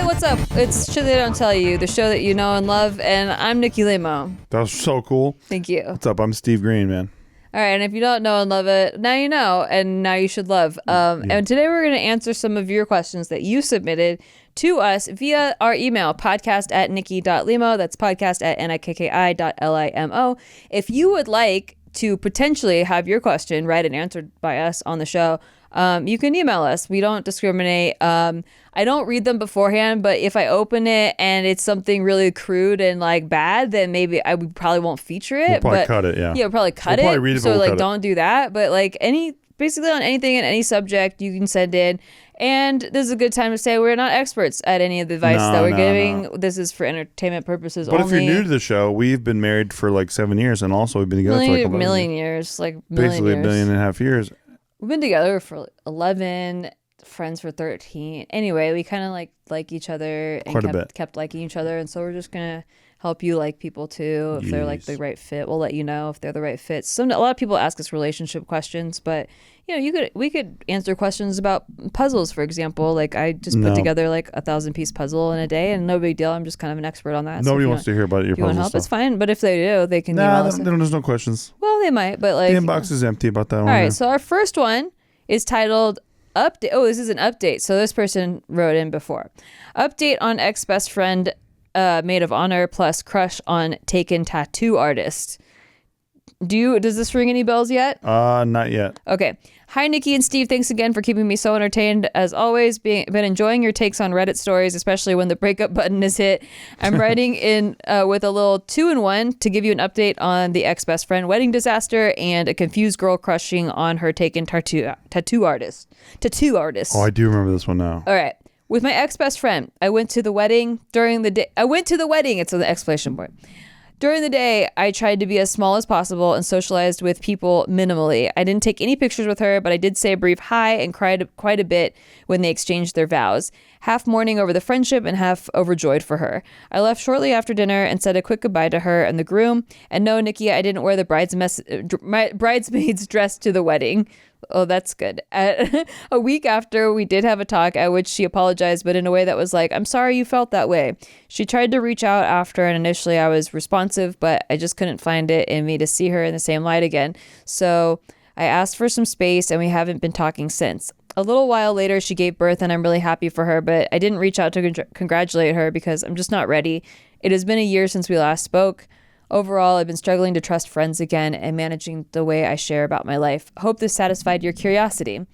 what's up? It's Shit They Don't Tell You, the show that you know and love, and I'm Nikki Limo. That was so cool. Thank you. What's up? I'm Steve Green, man. All right, and if you don't know and love it, now you know, and now you should love. And today we're going to answer some of your questions that you submitted to us via our email, podcast@nikki.limo. That's podcast@nikki.limo. If you would like to potentially have your question read and answered by us on the show, you can email us. We don't discriminate. I don't read them beforehand, but if I open it and it's something really crude and like bad, then maybe we probably won't feature it. We'll probably cut it, yeah. Yeah, we'll probably cut it. Probably read it, so but we'll like, don't do that. But like basically on anything and any subject, you can send in. And this is a good time to say we're not experts at any of the advice that we're giving. No. This is for entertainment purposes only. But if you're new to the show, we've been married for like 7 years, and also we've been together for like a million years. Basically a million and a half years. We've been together for 11, friends for 13. Anyway, we kind of like each other and kept liking each other. And so we're just going to help you like people too. If they're like the right fit, we'll let you know if they're the right fit. A lot of people ask us relationship questions, but we could answer questions about puzzles, for example. Like I just put together like 1,000-piece puzzle in a day, and no big deal. I'm just kind of an expert on that. Nobody wants to hear about your puzzle help, stuff. It's fine. But if they do, they can email us. There's no questions. Well, they might, but like the inbox is empty about that one. All right, so our first one is titled update. Oh, this is an update. So this person wrote in before. Update on ex-best friend, maid of honor plus crush on taken tattoo artist. Does this ring any bells yet? Not yet. Okay. Hi, Nikki and Steve. Thanks again for keeping me so entertained. As always, been enjoying your takes on Reddit stories, especially when the breakup button is hit. I'm writing in with a little 2-in-1 to give you an update on the ex-best friend wedding disaster and a confused girl crushing on her taken tattoo artist. Oh, I do remember this one now. All right. With my ex-best friend, I went to the wedding during the day. It's an exclamation point. During the day, I tried to be as small as possible and socialized with people minimally. I didn't take any pictures with her, but I did say a brief hi and cried quite a bit when they exchanged their vows. Half mourning over the friendship and half overjoyed for her. I left shortly after dinner and said a quick goodbye to her and the groom. And no, Nikki, I didn't wear the bridesmaid's dress to the wedding. Oh, that's good. A week after, we did have a talk at which she apologized, but in a way that was like, I'm sorry you felt that way. She tried to reach out after, and initially I was responsive, but I just couldn't find it in me to see her in the same light again. So I asked for some space, and we haven't been talking since. A little while later, she gave birth, and I'm really happy for her, but I didn't reach out to congratulate her because I'm just not ready. It has been a year since we last spoke. Overall, I've been struggling to trust friends again and managing the way I share about my life. Hope this satisfied your curiosity.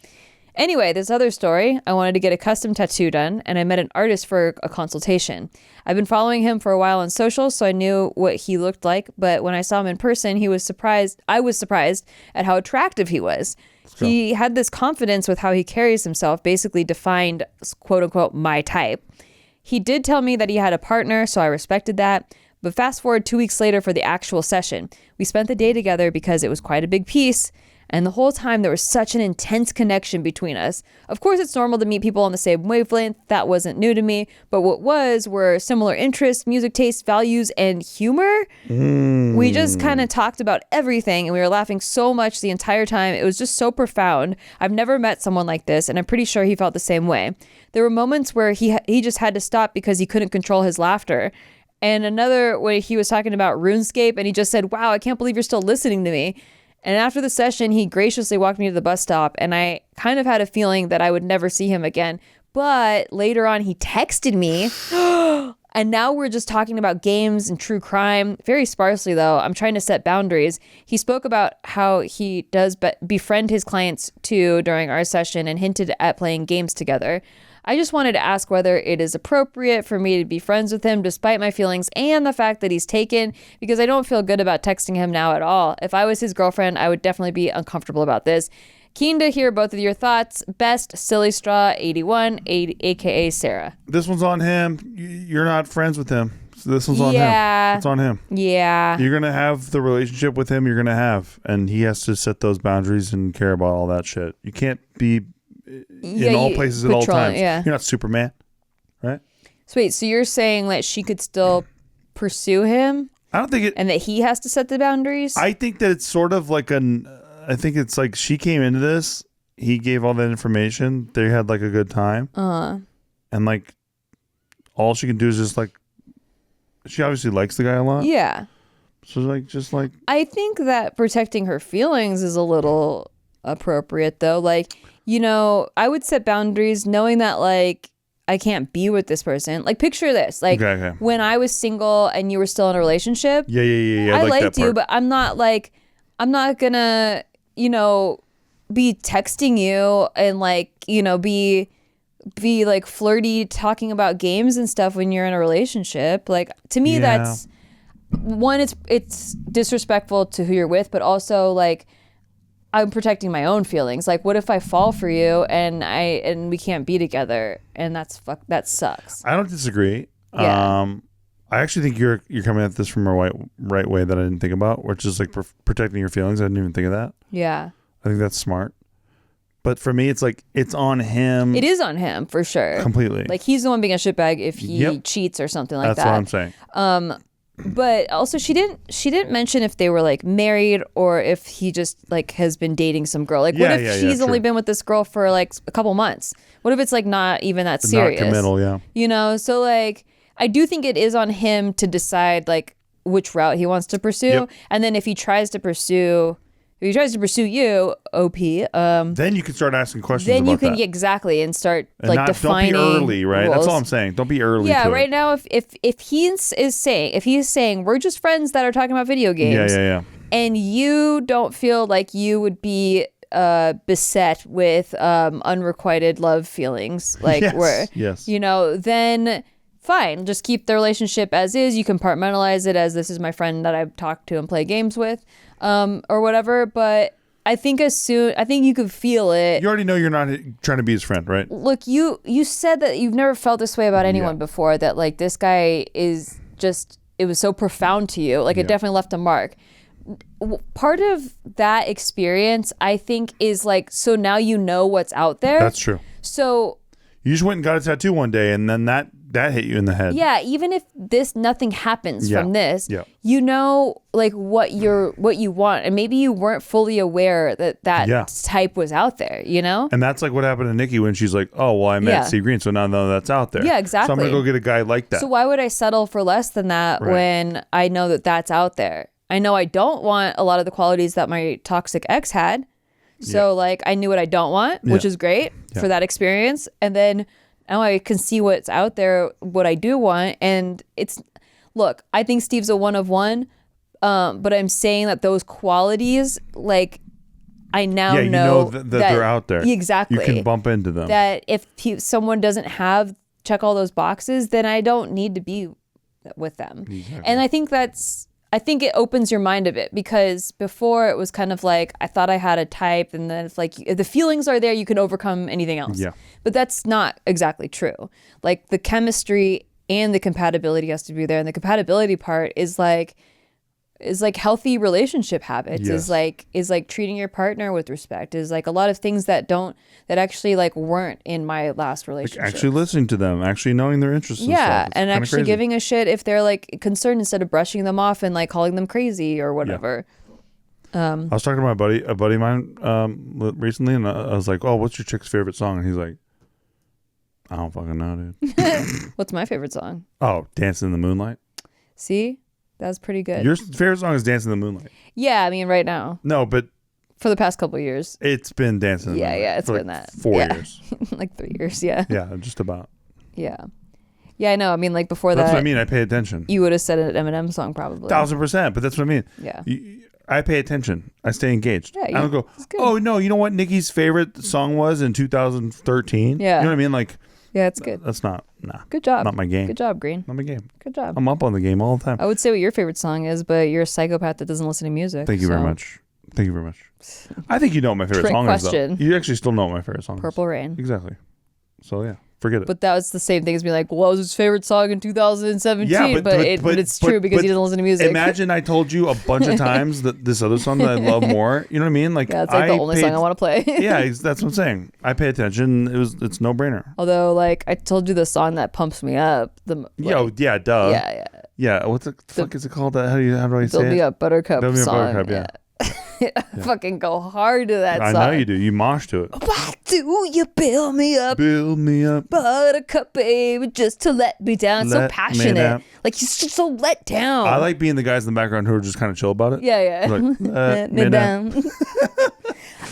Anyway, this other story, I wanted to get a custom tattoo done, and I met an artist for a consultation. I've been following him for a while on social, so I knew what he looked like, but when I saw him in person, I was surprised at how attractive he was. Sure. He had this confidence with how he carries himself, basically defined, quote unquote, my type. He did tell me that he had a partner, so I respected that. But fast forward 2 weeks later for the actual session. We spent the day together because it was quite a big piece. And the whole time there was such an intense connection between us. Of course, it's normal to meet people on the same wavelength. That wasn't new to me. But what were similar interests, music tastes, values, and humor. We just kind of talked about everything. And we were laughing so much the entire time. It was just so profound. I've never met someone like this. And I'm pretty sure he felt the same way. There were moments where he just had to stop because he couldn't control his laughter. And another way he was talking about RuneScape, and he just said, wow, I can't believe you're still listening to me. And after the session, he graciously walked me to the bus stop, and I kind of had a feeling that I would never see him again. But later on, he texted me, and now we're just talking about games and true crime. Very sparsely, though. I'm trying to set boundaries. He spoke about how he does befriend his clients, too, during our session, and hinted at playing games together. I just wanted to ask whether it is appropriate for me to be friends with him despite my feelings and the fact that he's taken, because I don't feel good about texting him now at all. If I was his girlfriend, I would definitely be uncomfortable about this. Keen to hear both of your thoughts. Best, Silly Straw 81, aka Sarah. This one's on him. You're not friends with him. So this one's on him. It's on him. Yeah. You're going to have the relationship with him you're going to have, and he has to set those boundaries and care about all that shit. You can't be in all places at all times. Yeah. You're not Superman, right? Sweet. So you're saying that she could still pursue him? I don't think it... And that he has to set the boundaries? I think that it's sort of like I think it's like she came into this, he gave all that information, they had like a good time. And like all she can do is just like, she obviously likes the guy a lot. Yeah. So like, just like, I think that protecting her feelings is a little appropriate though. Like, you know, I would set boundaries knowing that like I can't be with this person. Like, picture this. Like, when I was single and you were still in a relationship. Yeah. I liked you, but I'm not gonna, you know, be texting you and like, you know, be like flirty talking about games and stuff when you're in a relationship. Like, to me, that's one, it's disrespectful to who you're with, but also like I'm protecting my own feelings. Like, what if I fall for you and we can't be together, and that sucks. I don't disagree. Yeah. I actually think you're coming at this from a right way that I didn't think about, which is like protecting your feelings. I didn't even think of that. Yeah. I think that's smart. But for me, it's like, it's on him. It is on him for sure. Completely. Like, he's the one being a shitbag if he cheats or something like that. That's what I'm saying. But also she didn't mention if they were like married or if he just like has been dating some girl. Like, what if she's only been with this girl for like a couple months? What if it's like not even that serious? Not committal, yeah. You know, so like I do think it is on him to decide like which route he wants to pursue. Yep. And then if he tries to pursue you, OP, then you can start asking questions. Then you can exactly and start and like defining. Don't be early, right? Rules. That's all I'm saying. Don't be early. Yeah, right now, if he's saying we're just friends that are talking about video games, and you don't feel like you would be beset with unrequited love feelings, like you know, then fine, just keep the relationship as is. You compartmentalize it as this is my friend that I've talked to and play games with. Or whatever, but I think you could feel it. You already know you're not trying to be his friend, right? Look, you said that you've never felt this way about anyone before, that like this guy is just, it was so profound to you. Like, it definitely left a mark. Part of that experience, I think, is like, so now you know what's out there. That's true. So you just went and got a tattoo one day, and then that hit you in the head. Yeah, even if nothing happens from this, you know, like what you want, and maybe you weren't fully aware that type was out there, you know. And that's like what happened to Nikki when she's like, "Oh, well, I met Steve Green, so now that's out there." Yeah, exactly. So I'm gonna go get a guy like that. So why would I settle for less than that when I know that that's out there? I know I don't want a lot of the qualities that my toxic ex had. So like I knew what I don't want, which is great for that experience, and then now I can see what's out there, what I do want. And look, I think Steve's a one of one, but I'm saying that those qualities, like, I now know that they're out there. Exactly. You can bump into them. That if someone doesn't check all those boxes, then I don't need to be with them. Exactly. And I think it opens your mind a bit, because before it was kind of like I thought I had a type, and then it's like if the feelings are there, you can overcome anything else. Yeah. But that's not exactly true. Like, the chemistry and the compatibility has to be there, and the compatibility part is like healthy relationship habits. Is like treating your partner with respect. Is like a lot of things that actually like weren't in my last relationship. Like actually listening to them, actually knowing their interests. Yeah, and actually giving a shit if they're like concerned, instead of brushing them off and like calling them crazy or whatever. I was talking to a buddy of mine recently, and I was like, "Oh, what's your chick's favorite song?" And he's like, "I don't fucking know, dude." What's my favorite song? Oh, "Dancing in the Moonlight." See? That was pretty good. Your favorite song is "Dancing in the Moonlight." Yeah, I mean, right now. No, but for the past couple of years, it's been "Dancing in the Moonlight." Yeah, it's been like that 4 years, like 3 years. Yeah, just about. Yeah, I know. I mean, like before that's what I mean. I pay attention. You would have said an Eminem song probably 1,000%, but that's what I mean. Yeah, I pay attention. I stay engaged. Yeah, I don't go, "Oh no, you know what Nikki's favorite song was in 2013." Yeah, you know what I mean, like. Yeah, it's good. That's not, Good job. Not my game. Good job, Green. Not my game. Good job. I'm up on the game all the time. I would say what your favorite song is, but you're a psychopath that doesn't listen to music. Thank you very much. I think you know what my favorite song is, though. You actually still know what my favorite song is. Purple Rain. Exactly. So, yeah. Forget it. But that was the same thing as being like, what was his favorite song in 2017? Yeah, but it's true because he doesn't listen to music. Imagine I told you a bunch of times that this other song that I love more. You know what I mean? Like, yeah, it's like the only song I want to play. Yeah, that's what I'm saying. I pay attention. It's no brainer. Although, like, I told you the song that pumps me up. Duh. Yeah. What the fuck is it called? How do I say it? Build Me Up Buttercup Build Me Up song. Buttercup, yeah. fucking go hard to that song. I know you do. You mosh to it. Why do you build me up? Build me up. Buttercup, baby, just to let me down. So passionate. Like, he's just so let down. I like being the guys in the background who are just kind of chill about it. Yeah. Like, let me down.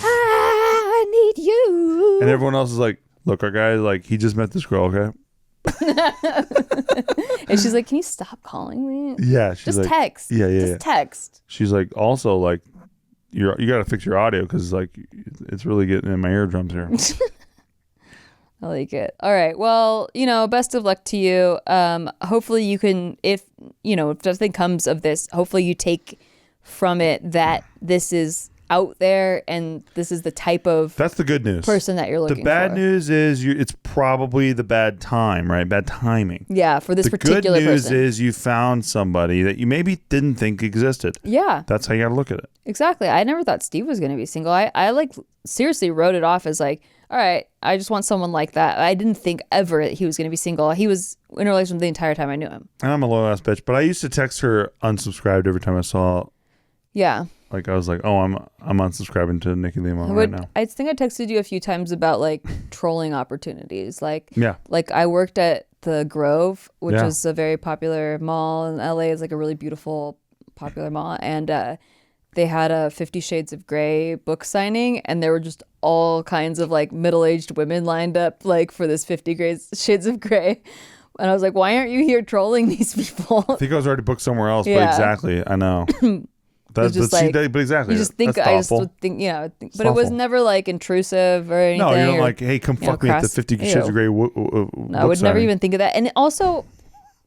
I need you. And everyone else is like, look, our guy, like, he just met this girl, okay? And she's like, can you stop calling me? Yeah. She's just like, text. Yeah. Just text. She's like, also, like, you got to fix your audio because, like, it's really getting in my eardrums here. I like it. All right. Well, best of luck to you. Hopefully you can, if something comes of this, hopefully you take from it that this is out there and this is the type of that's the good news person that you're looking for. The bad news is it's probably the bad time, right? Bad timing. Yeah, for this particular person. The good news is you found somebody that you maybe didn't think existed. Yeah. That's how you got to look at it. Exactly. I never thought Steve was going to be single. I like seriously wrote it off as like, all right, I just want someone like that. I didn't think ever he was going to be single. He was in a relationship the entire time I knew him. And I'm a low ass bitch, but I used to text her unsubscribed every time I saw. Yeah. Like I was like, oh, I'm unsubscribing to Nikki Limo right now. I think I texted you a few times about like trolling opportunities. Like, yeah. Like I worked at the Grove, which is a very popular mall in LA. It's like a really beautiful, popular mall. And they had a 50 Shades of Grey book signing, and there were just all kinds of like middle-aged women lined up like for this 50 Shades of Grey. And I was like, why aren't you here trolling these people? I think I was already booked somewhere else, but exactly, I know. That's just like, but exactly. You just think, I just would think, but it was never like intrusive or anything. No, you're like, hey, come fuck me at the 50 Shades of Grey no, I would never even think of that. And also,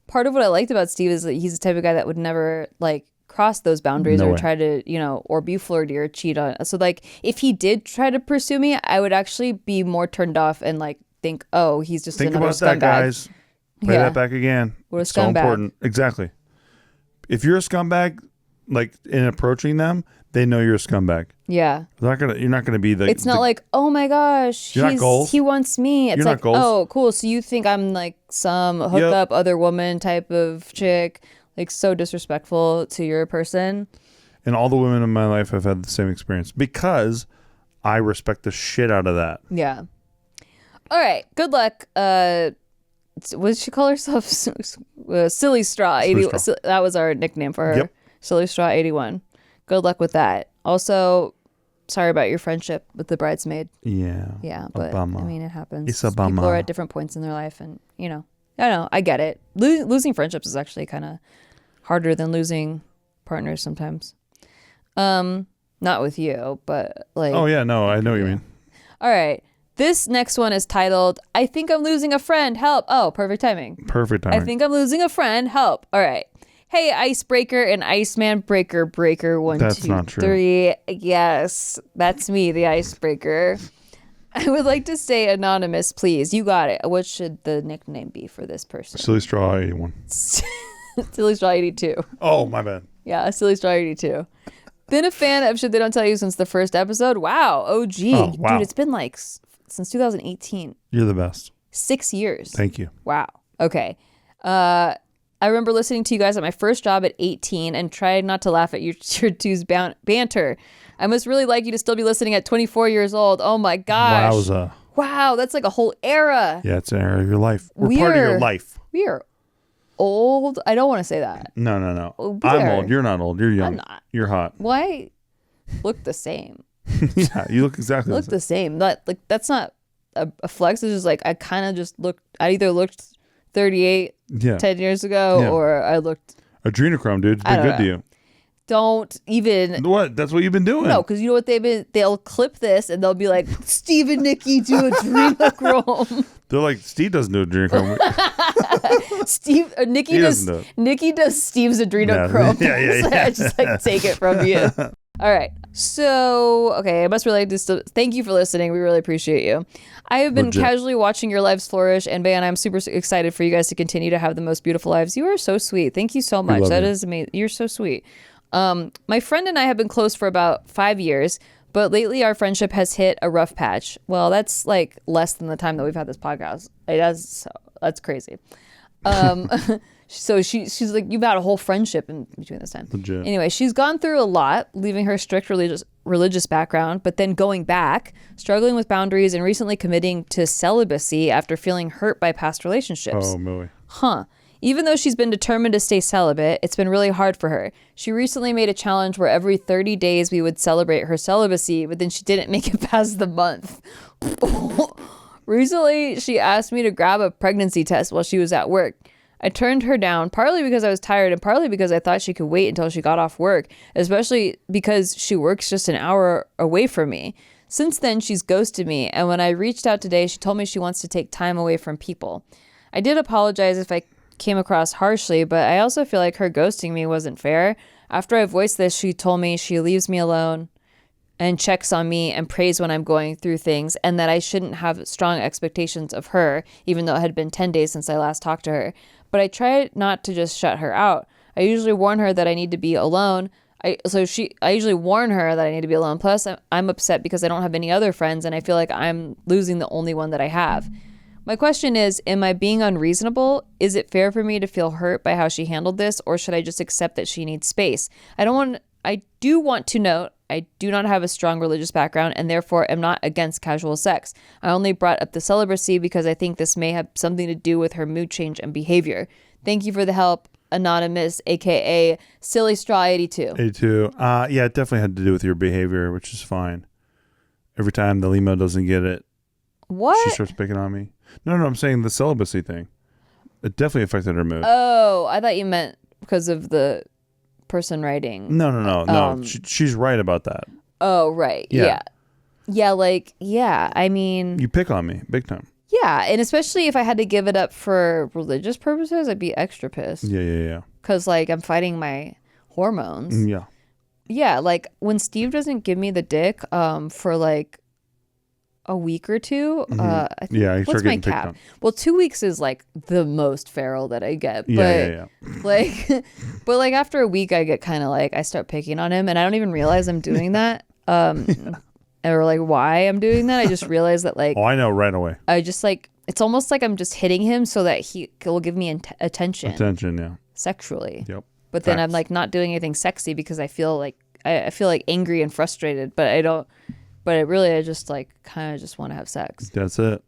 part of what I liked about Steve is that he's the type of guy that would never like cross those boundaries or try to, or be flirty or cheat on. So like, if he did try to pursue me, I would actually be more turned off and like think, oh, he's just another scumbag. Think about that, guys. Play that back again. What a it's scumbag. So important. Exactly. If you're a scumbag, like in approaching them, they know you're a scumbag. Yeah. You're not gonna be the. It's not like, oh my gosh, he wants me. It's like, oh, cool. So you think I'm like some hookup other woman type of chick, like so disrespectful to your person. And all the women in my life have had the same experience because I respect the shit out of that. Yeah. All right. Good luck. What did she call herself? Silly Straw 81. That was our nickname for her. Yep. Silly Straw 81. Good luck with that. Also, sorry about your friendship with the bridesmaid. Yeah. Yeah, but I mean, it happens. It's a bummer. People are at different points in their life, and I don't know. I get it. Losing friendships is actually kind of harder than losing partners sometimes. Not with you, but like. Oh yeah, no, I know what you mean. All right. This next one is titled, I think I'm losing a friend. Help. Oh, perfect timing. Perfect timing. I think I'm losing a friend. Help. All right. Hey, Icebreaker and Iceman Breaker. 1, that's 2, not true. 3. Yes, that's me, the Icebreaker. I would like to stay anonymous, please. You got it. What should the nickname be for this person? Silly Straw 81. Silly Straw 82. Oh, my bad. Yeah, Silly Straw 82. Been a fan of Shit They Don't Tell You since the first episode. Wow, OG. Oh, wow. Dude, it's been like since 2018. You're the best. 6 years. Thank you. Wow. Okay. I remember listening to you guys at my first job at 18 and tried not to laugh at your two's banter. I must really like you to still be listening at 24 years old. Oh my gosh. Wowza. Wow, that's like a whole era. Yeah, it's an era of your life. We're part of your life. We are old. I don't want to say that. No. I'm old. You're not old. You're young. I'm not. You're hot. Why look the same? Yeah, you look exactly the same. That's not a flex. It's just like I kind of just looked. I either looked 38 10 years ago or I looked adrenochrome, dude. It's been good to you. Don't even. What? That's what you've been doing. No, because you know what they'll clip this and they'll be like, Steve and Nikki do adrenochrome. They're like, Steve doesn't do adrenochrome. Nikki does Steve's adrenochrome. Yeah. So I just like take it from you. All right. So, okay, I must really just thank you for listening. We really appreciate you. I have been casually watching your lives flourish, and man, I'm super excited for you guys to continue to have the most beautiful lives. You are so sweet. Thank you so much. That is amazing. You're so sweet. My friend and I have been close for about 5 years, but lately our friendship has hit a rough patch. Well, that's like less than the time that we've had this podcast. It does. So that's crazy. So she's like, you've had a whole friendship in between this time. Legit. Anyway, she's gone through a lot, leaving her strict religious background, but then going back, struggling with boundaries, and recently committing to celibacy after feeling hurt by past relationships. Oh, Millie. Huh. Even though she's been determined to stay celibate, it's been really hard for her. She recently made a challenge where every 30 days we would celebrate her celibacy, but then she didn't make it past the month. Recently, she asked me to grab a pregnancy test while she was at work. I turned her down, partly because I was tired and partly because I thought she could wait until she got off work, especially because she works just an hour away from me. Since then, she's ghosted me, and when I reached out today, she told me she wants to take time away from people. I did apologize if I came across harshly, but I also feel like her ghosting me wasn't fair. After I voiced this, she told me she leaves me alone and checks on me and prays when I'm going through things, and that I shouldn't have strong expectations of her, even though it had been 10 days since I last talked to her. But I try not to just shut her out. I usually warn her that I need to be alone. I usually warn her that I need to be alone. Plus, I'm upset because I don't have any other friends, and I feel like I'm losing the only one that I have. My question is, am I being unreasonable? Is it fair for me to feel hurt by how she handled this, or should I just accept that she needs space? I do want to note, I do not have a strong religious background and therefore am not against casual sex. I only brought up the celibacy because I think this may have something to do with her mood change and behavior. Thank you for the help, Anonymous, aka Silly Straw 82. 82. Yeah, it definitely had to do with your behavior, which is fine. Every time the Limo doesn't get it, what? She starts picking on me. No, I'm saying the celibacy thing. It definitely affected her mood. Oh, I thought you meant because of the person writing. No. She's right about that. Oh, right. Yeah. I mean, you pick on me big time. Yeah, and especially if I had to give it up for religious purposes, I'd be extra pissed. Yeah. Because like I'm fighting my hormones. Yeah, like when Steve doesn't give me the dick for like a week or two, I think, I what's my cap? Well, 2 weeks is like the most feral that I get. But like but like after a week I get kind of like I start picking on him and I don't even realize I'm doing that. Or like why I'm doing that. I just realize that like I know right away. I just like it's almost like I'm just hitting him so that he will give me attention. Sexually. Yep. But then I'm like not doing anything sexy because I feel like I feel like angry and frustrated, but I don't. But I just like kind of just want to have sex. That's it.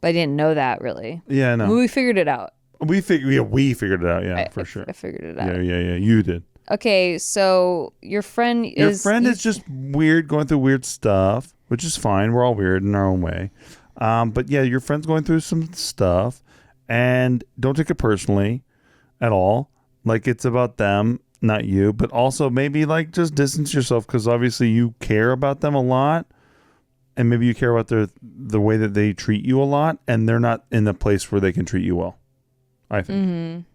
But I didn't know that really. Yeah, no. We figured it out. We figured it out. Yeah, for sure. I figured it out. Yeah. You did. Okay, so your friend is just weird, going through weird stuff, which is fine. We're all weird in our own way. But yeah, your friend's going through some stuff, and don't take it personally at all. Like it's about them, not you. But also maybe like just distance yourself because obviously you care about them a lot, and maybe you care about the way that they treat you a lot, and they're not in the place where they can treat you well. I think.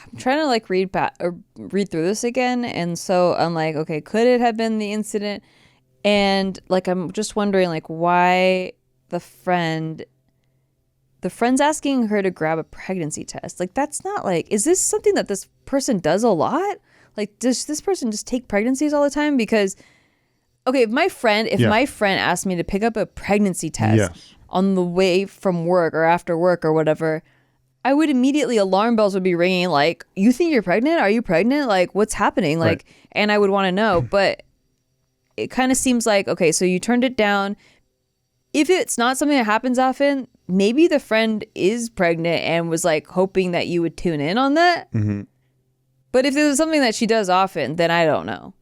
I'm trying to like read through this again, and so I'm like, okay, could it have been the incident? And like I'm just wondering like why the friend's asking her to grab a pregnancy test. Like that's not like, is this something that this person does a lot? Like does this person just take pregnancies all the time? Because okay, if my friend asked me to pick up a pregnancy test on the way from work or after work or whatever, I would immediately, alarm bells would be ringing like, you think you're pregnant? Are you pregnant? Like, what's happening? Like, and I would want to know. But it kind of seems like, okay, so you turned it down. If it's not something that happens often, maybe the friend is pregnant and was like hoping that you would tune in on that. But if it was something that she does often, then I don't know.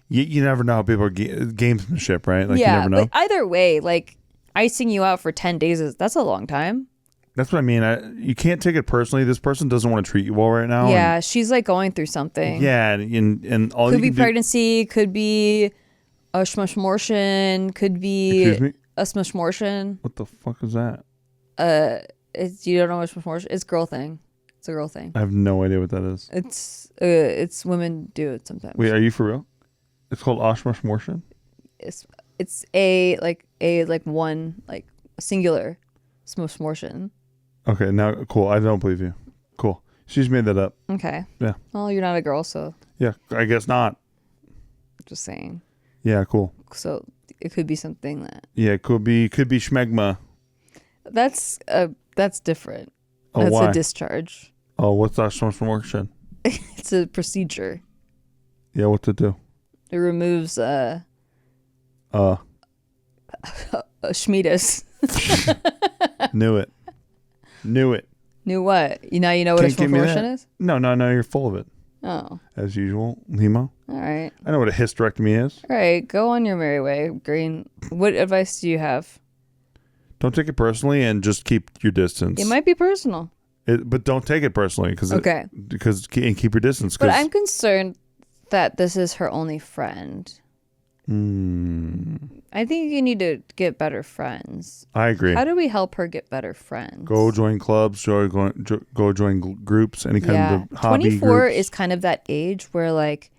You never know how people are gamesmanship, right? Like, you never know. But either way, like icing you out for 10 days, that's a long time. That's what I mean. You can't take it personally. This person doesn't want to treat you well right now. Yeah, she's like going through something. Yeah, and all could be pregnancy, could be a shmushmortion, could be a shmushmortion. What the fuck is that? You don't know what shmushmortion? It's a girl thing. It's a girl thing. I have no idea what that is. It's women do it sometimes. Wait, are you for real? It's called oshmushmortion? It's a one like a singular shmushmortion. Okay, now cool. I don't believe you. Cool. She's made that up. Okay. Yeah. Well, you're not a girl, so. Yeah, I guess not. Just saying. Yeah, cool. So it could be something that. Yeah, it could be schmegma. That's different. Oh, That's why? a discharge. Oh, what's that someone from work said? It's a procedure. Yeah, what to do? It removes Schmiedas. Knew it. Knew what? You know what Can't a give me proportion that. is? No, you're full of it. Oh. As usual, Limo. All right. I know what a hysterectomy is. All right. Go on your merry way, Green. What advice do you have? Don't take it personally and just keep your distance. It might be personal. But don't take it personally Okay. and keep your distance. But I'm concerned that this is her only friend. I think you need to get better friends. I agree. How do we help her get better friends? Go join clubs, go join groups, any kind of hobby 24 groups. is kind of that age where like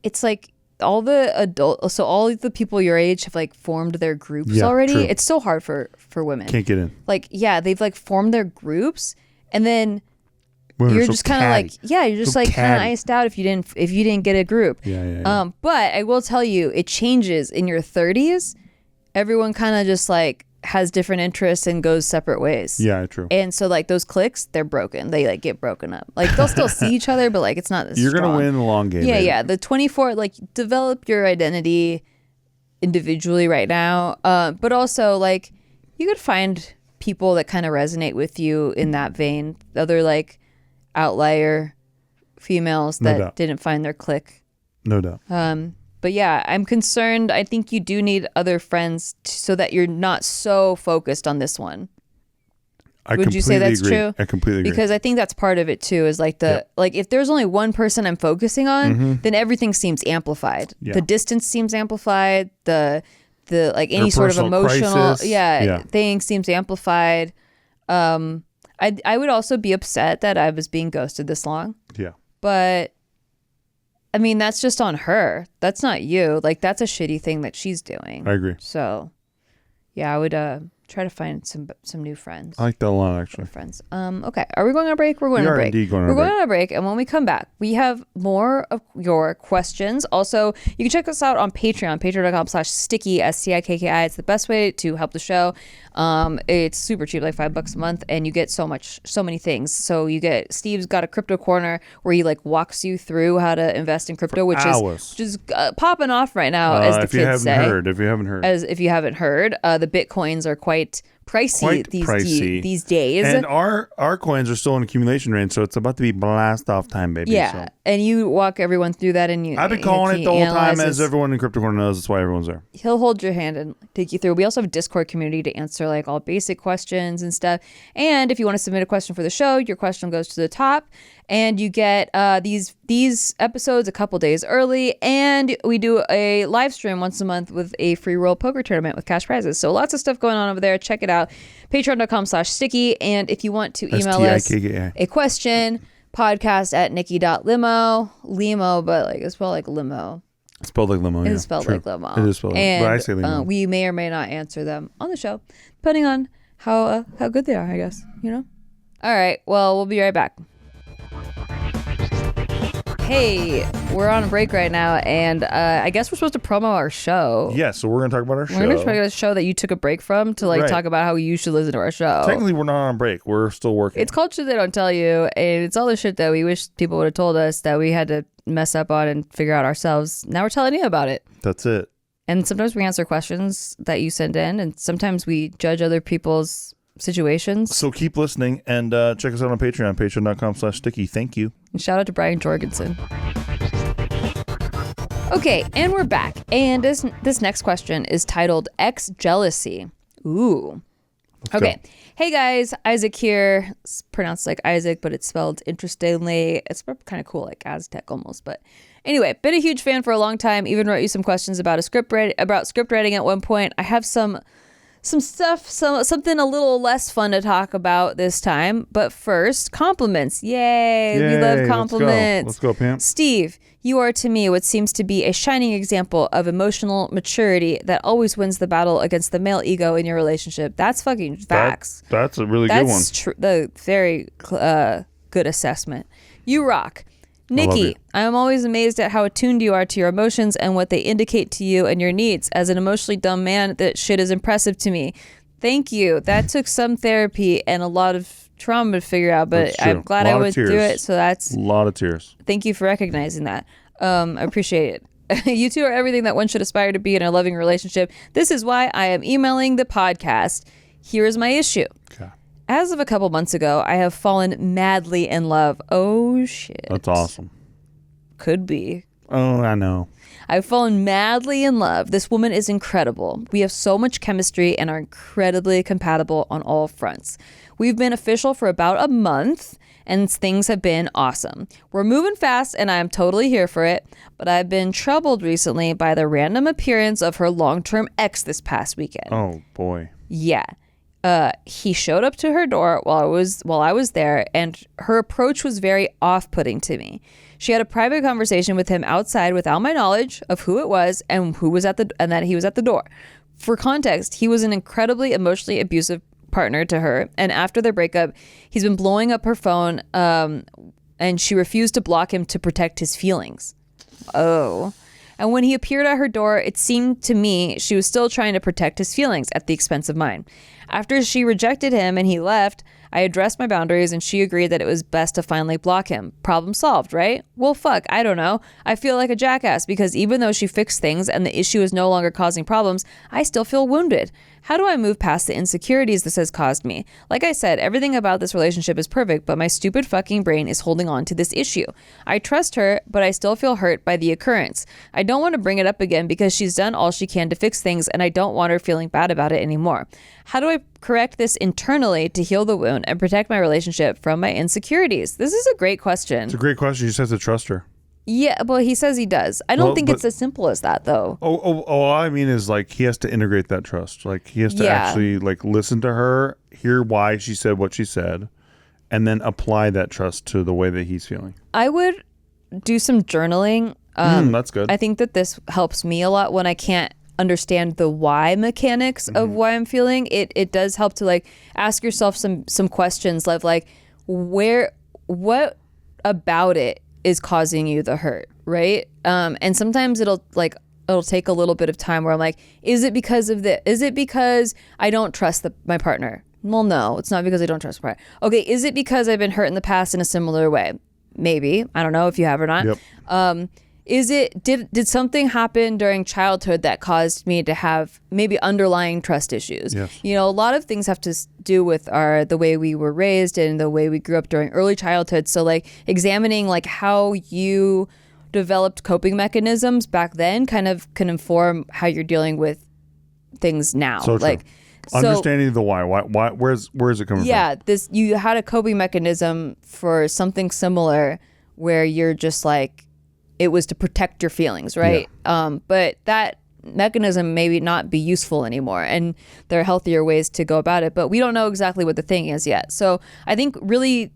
it's like all the all the people your age have like formed their groups already. True. It's so hard for women. Can't get in. Like they've like formed their groups and then Women you're are so just kind of like you're just So like kind of catty. iced out if you didn't get a group. Yeah. But I will tell you, it changes in your 30s. Everyone kind of just like has different interests and goes separate ways. Yeah, true. And so like those cliques, they're broken. They like get broken up. Like they'll still see each other, but like it's not as You're strong. gonna win the long game. baby. Yeah. The 24, like develop your identity individually right now. But also like you could find people that kind of resonate with you in that vein. Other like outlier females No that doubt. didn't find their clique. No doubt. But yeah, I'm concerned. I think you do need other friends so that you're not so focused on this one. Would you say that's agree. true? I completely agree. Because I think that's part of it too. Is like like if there's only one person I'm focusing on, then everything seems amplified. Yeah. The distance seems amplified. The like any sort of personal emotional crisis. thing seems amplified. I would also be upset that I was being ghosted this long. Yeah. But I mean, that's just on her. That's not you. Like that's a shitty thing that she's doing. I agree. So yeah, I would try to find some new friends. I like that a lot, actually. Friends. Okay. Are we going on a break? We're going on a break. Indeed going on We're a going break. on a break, and when we come back, we have more of your questions. Also, you can check us out on Patreon, patreon.com/sticky, STIKKI. It's the best way to help the show. It's super cheap, like $5 a month, and you get so many things. So Steve's got a crypto corner where he like walks you through how to invest in crypto, which is popping off right now, as the kids say. If you haven't heard. As if you haven't heard, the Bitcoins are quite pricey these days. And our coins are still in accumulation range, so it's about to be blast off time, baby. Yeah, So. and you walk everyone through that, and I've been calling it the whole time, as analyzes. everyone in Crypto Corner knows. That's why everyone's there. He'll hold your hand and take you through. We also have a Discord community to answer like all basic questions and stuff. And if you want to submit a question for the show, your question goes to the top, and you get these episodes a couple days early. And we do a live stream once a month with a free roll poker tournament with cash prizes. So lots of stuff going on over there. Check it out. Patreon.com/sticky. And if you want to email us STIKKI. a question, podcast@nikki.limo. Limo, but like it's spelled like limo. It's spelled like limo. It yeah. is spelled True. like limo. It is spelled like and, but I say limo. we may or may not answer them on the show, depending on how good they are, I guess. All right. Well, we'll be right back. Hey, we're on a break right now, and I guess we're supposed to promo our show. Yeah, so we're going to talk about our show. We're going to talk about a show that you took a break from to like Right. talk about how you should listen to our show. Technically, we're not on break. We're still working. It's called Shit They Don't Tell You, and it's all the shit that we wish people would have told us that we had to mess up on and figure out ourselves. Now we're telling you about it. That's it. And sometimes we answer questions that you send in, and sometimes we judge other people's situations. So keep listening and check us out on Patreon, patreon.com/sticky. Thank you. And shout out to Brian Jorgensen. Okay, and we're back. And this next question is titled Ex Jealousy. Ooh. Okay. go. Hey guys, Isaac here. It's pronounced like Isaac, but it's spelled interestingly. It's kind of cool, like Aztec almost. But anyway, been a huge fan for a long time. Even wrote you some questions about script writing at one point. I have some stuff, something a little less fun to talk about this time. But first, compliments. Yay, we love compliments. Let's go, Pam. Steve, you are to me what seems to be a shining example of emotional maturity that always wins the battle against the male ego in your relationship. That's fucking facts. That's a really good one. That's the very good assessment. You rock. Nikki, I'm always amazed at how attuned you are to your emotions and what they indicate to you and your needs. As an emotionally dumb man, that shit is impressive to me. Thank you. That took some therapy and a lot of trauma to figure out, but I'm glad I went through it. So that's a lot of tears. Thank you for recognizing that. I appreciate it. You two are everything that one should aspire to be in a loving relationship. This is why I am emailing the podcast. Here is my issue. Okay. As of a couple months ago, I have fallen madly in love. Oh, shit. That's awesome. Could be. Oh, I know. I've fallen madly in love. This woman is incredible. We have so much chemistry and are incredibly compatible on all fronts. We've been official for about a month and things have been awesome. We're moving fast and I am totally here for it, but I've been troubled recently by the random appearance of her long-term ex this past weekend. Oh, boy. Yeah. He showed up to her door while I was there, and her approach was very off-putting to me. She had a private conversation with him outside without my knowledge of who it was and that he was at the door. For context, he was an incredibly emotionally abusive partner to her, and after their breakup, he's been blowing up her phone, and she refused to block him to protect his feelings. Oh. And when he appeared at her door, it seemed to me she was still trying to protect his feelings at the expense of mine. After she rejected him and he left, I addressed my boundaries and she agreed that it was best to finally block him. Problem solved, right? Well, fuck, I don't know. I feel like a jackass because even though she fixed things and the issue is no longer causing problems, I still feel wounded. How do I move past the insecurities this has caused me? Like I said, everything about this relationship is perfect, but my stupid fucking brain is holding on to this issue. I trust her, but I still feel hurt by the occurrence. I don't want to bring it up again because she's done all she can to fix things and I don't want her feeling bad about it anymore. How do I correct this internally to heal the wound and protect my relationship from my insecurities? This is a great question. It's a great question. You just have to trust her. Yeah, well, he says he does. I don't think it's as simple as that, though. All I mean is like he has to integrate that trust. Like he has to actually like listen to her, hear why she said what she said, and then apply that trust to the way that he's feeling. I would do some journaling. That's good. I think that this helps me a lot when I can't understand the why mechanics of why I'm feeling. It does help to like ask yourself some questions like what about it is causing you the hurt, right? And sometimes it'll take a little bit of time where I'm like, is it because of this? Is it because I don't trust my partner? Well, no, it's not because I don't trust my partner. Okay, is it because I've been hurt in the past in a similar way? Maybe. I don't know if you have or not. Yep. Did something happen during childhood that caused me to have maybe underlying trust issues? Yes. You know, a lot of things have to do with the way we were raised and the way we grew up during early childhood. So like examining like how you developed coping mechanisms back then kind of can inform how you're dealing with things now. So true. Understanding the why where is it coming from? Yeah, you had a coping mechanism for something similar where you're just like, it was to protect your feelings, right? Yeah. But that mechanism maybe not be useful anymore, and there are healthier ways to go about it, but we don't know exactly what the thing is yet. So I think really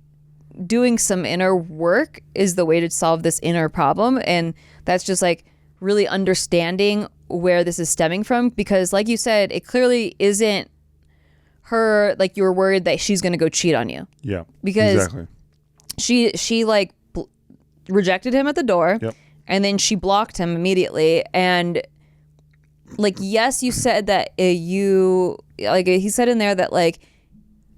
doing some inner work is the way to solve this inner problem, and that's just like really understanding where this is stemming from, because like you said, it clearly isn't her, like you were worried that she's going to go cheat on you. Yeah, because exactly. She like rejected him at the door. Yep. And then she blocked him immediately. And like, yes, you said that he said in there that like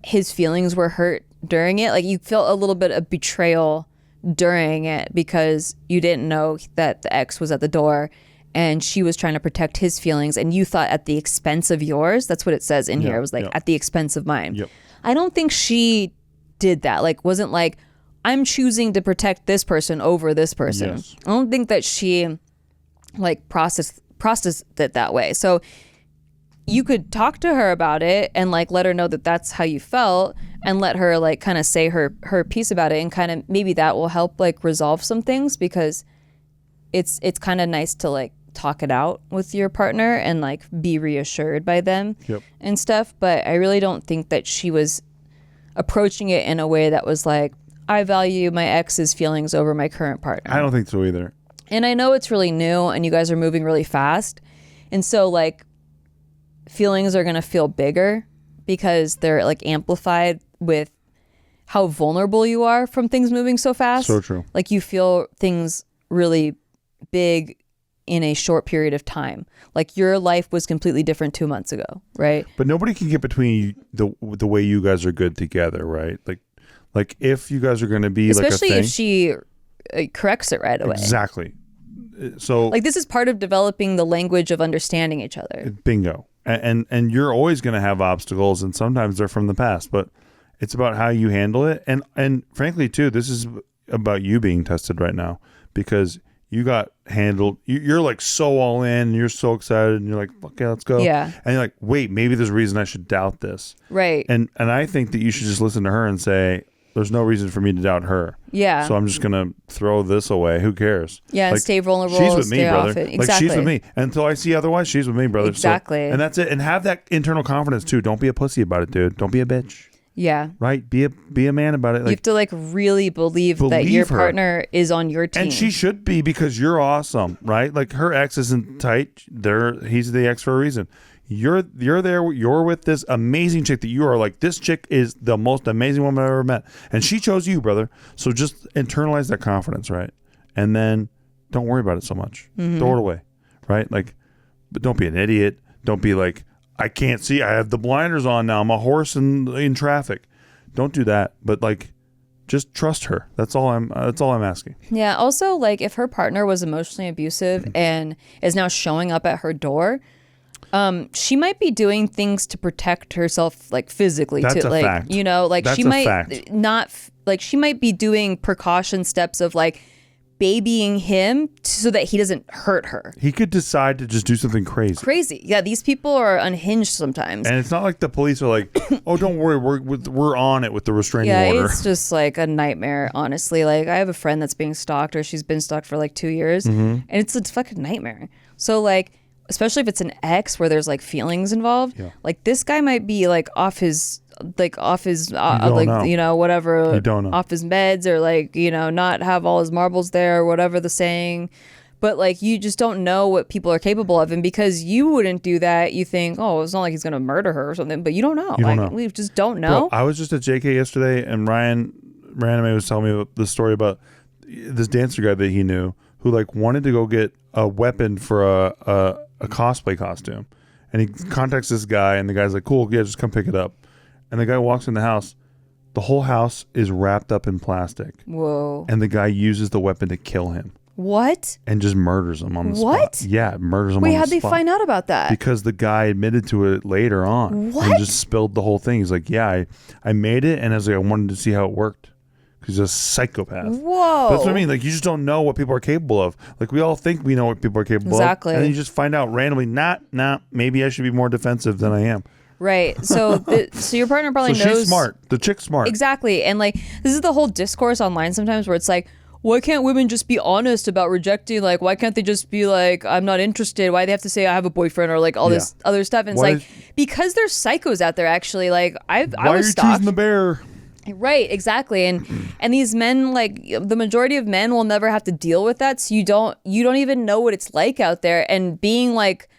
his feelings were hurt during it. Like you felt a little bit of betrayal during it because you didn't know that the ex was at the door and she was trying to protect his feelings and you thought at the expense of yours. That's what it says in here. It was like at the expense of mine. Yep. I don't think she did that. Like, wasn't like, I'm choosing to protect this person over this person. Yes. I don't think that she like processed it that way. So you could talk to her about it and like let her know that that's how you felt and let her like kind of say her piece about it, and kind of maybe that will help like resolve some things, because it's kind of nice to like talk it out with your partner and like be reassured by them. Yep. And stuff. But I really don't think that she was approaching it in a way that was like, I value my ex's feelings over my current partner. I don't think so either. And I know it's really new and you guys are moving really fast. And so like feelings are going to feel bigger because they're like amplified with how vulnerable you are from things moving so fast. So true. Like you feel things really big in a short period of time. Like your life was completely different 2 months ago, right? But nobody can get between the way you guys are good together, right? Like if you guys are going to be especially like a thing, if she corrects it right away. Exactly. So like this is part of developing the language of understanding each other. Bingo. And you're always going to have obstacles, and sometimes they're from the past, but it's about how you handle it. And frankly, too, this is about you being tested right now, because you got handled. You're like so all in, and you're so excited, and you're like, okay, let's go. Yeah. And you're like, wait, maybe there's a reason I should doubt this. Right. And I think that you should just listen to her and say, there's no reason for me to doubt her. Yeah. So I'm just going to throw this away. Who cares? Yeah, and stay vulnerable. She's with me, stay brother. off it. Like, Exactly. she's with me. Until I see otherwise, she's with me, brother. Exactly. So, and that's it. And have that internal confidence, too. Don't be a pussy about it, dude. Don't be a bitch. Yeah. Right? Be a man about it. You have to like really believe that your partner is on your team. And she should be, because you're awesome, right? Like her ex isn't tight. He's the ex for a reason. You're there. You're with this amazing chick that you are like, this chick is the most amazing woman I've ever met. And she chose you, brother. So just internalize that confidence, right? And then don't worry about it so much. Mm-hmm. Throw it away, right? Like, but don't be an idiot. Don't be like, I can't see. I have the blinders on now. I'm a horse in traffic. Don't do that. But like, just trust her. That's all I'm asking. Yeah. Also, like if her partner was emotionally abusive and is now showing up at her door, she might be doing things to protect herself, like physically. That's to a like, fact. you know, like That's she a might fact. not like she might be doing precaution steps of like babying him so that he doesn't hurt her. He could decide to just do something crazy. Yeah, these people are unhinged sometimes. And it's not like the police are like, oh, don't worry, we're on it with the restraining order. It's just like a nightmare, honestly. Like I have a friend that's being stalked, or she's been stalked for like 2 years, and it's a fucking nightmare. So like, especially if it's an ex where there's like feelings involved, like this guy might be like off his like know. you know, whatever, You don't know. off his meds, or like, you know, not have all his marbles there, or whatever the saying. But like, you just don't know what people are capable of, and because you wouldn't do that, you think, oh, it's not like he's gonna murder her or something. But you don't know. We just don't know. Bro, I was just at JK yesterday, and Ryan was telling me about the story about this dancer guy that he knew who like wanted to go get a weapon for a cosplay costume, and he contacts this guy, and the guy's like, cool, yeah, just come pick it up. And the guy walks in the house. The whole house is wrapped up in plastic. Whoa. And the guy uses the weapon to kill him. What? And just murders him on the What? spot. Yeah, murders him Wait, on the how'd they spot. find out about that? Because the guy admitted to it later on. What? And just spilled the whole thing. He's like, yeah, I made it, and I was like, I wanted to see how it worked. He's a psychopath. Whoa. That's what I mean. Like, you just don't know what people are capable of. Like, we all think we know what people are capable Exactly. of. And then you just find out randomly, nah, maybe I should be more defensive than I am. Right. So so your partner probably So knows. she's smart. The chick's smart. Exactly. And like, this is the whole discourse online sometimes where it's like, why can't women just be honest about rejecting? Like, why can't they just be like, I'm not interested? Why do they have to say I have a boyfriend, or like all this other stuff? And it's like, because there's psychos out there, actually. Like, I Why are was you stalked. choosing the bear? Right, exactly. And these men, like the majority of men will never have to deal with that. So you don't even know what it's like out there. And being like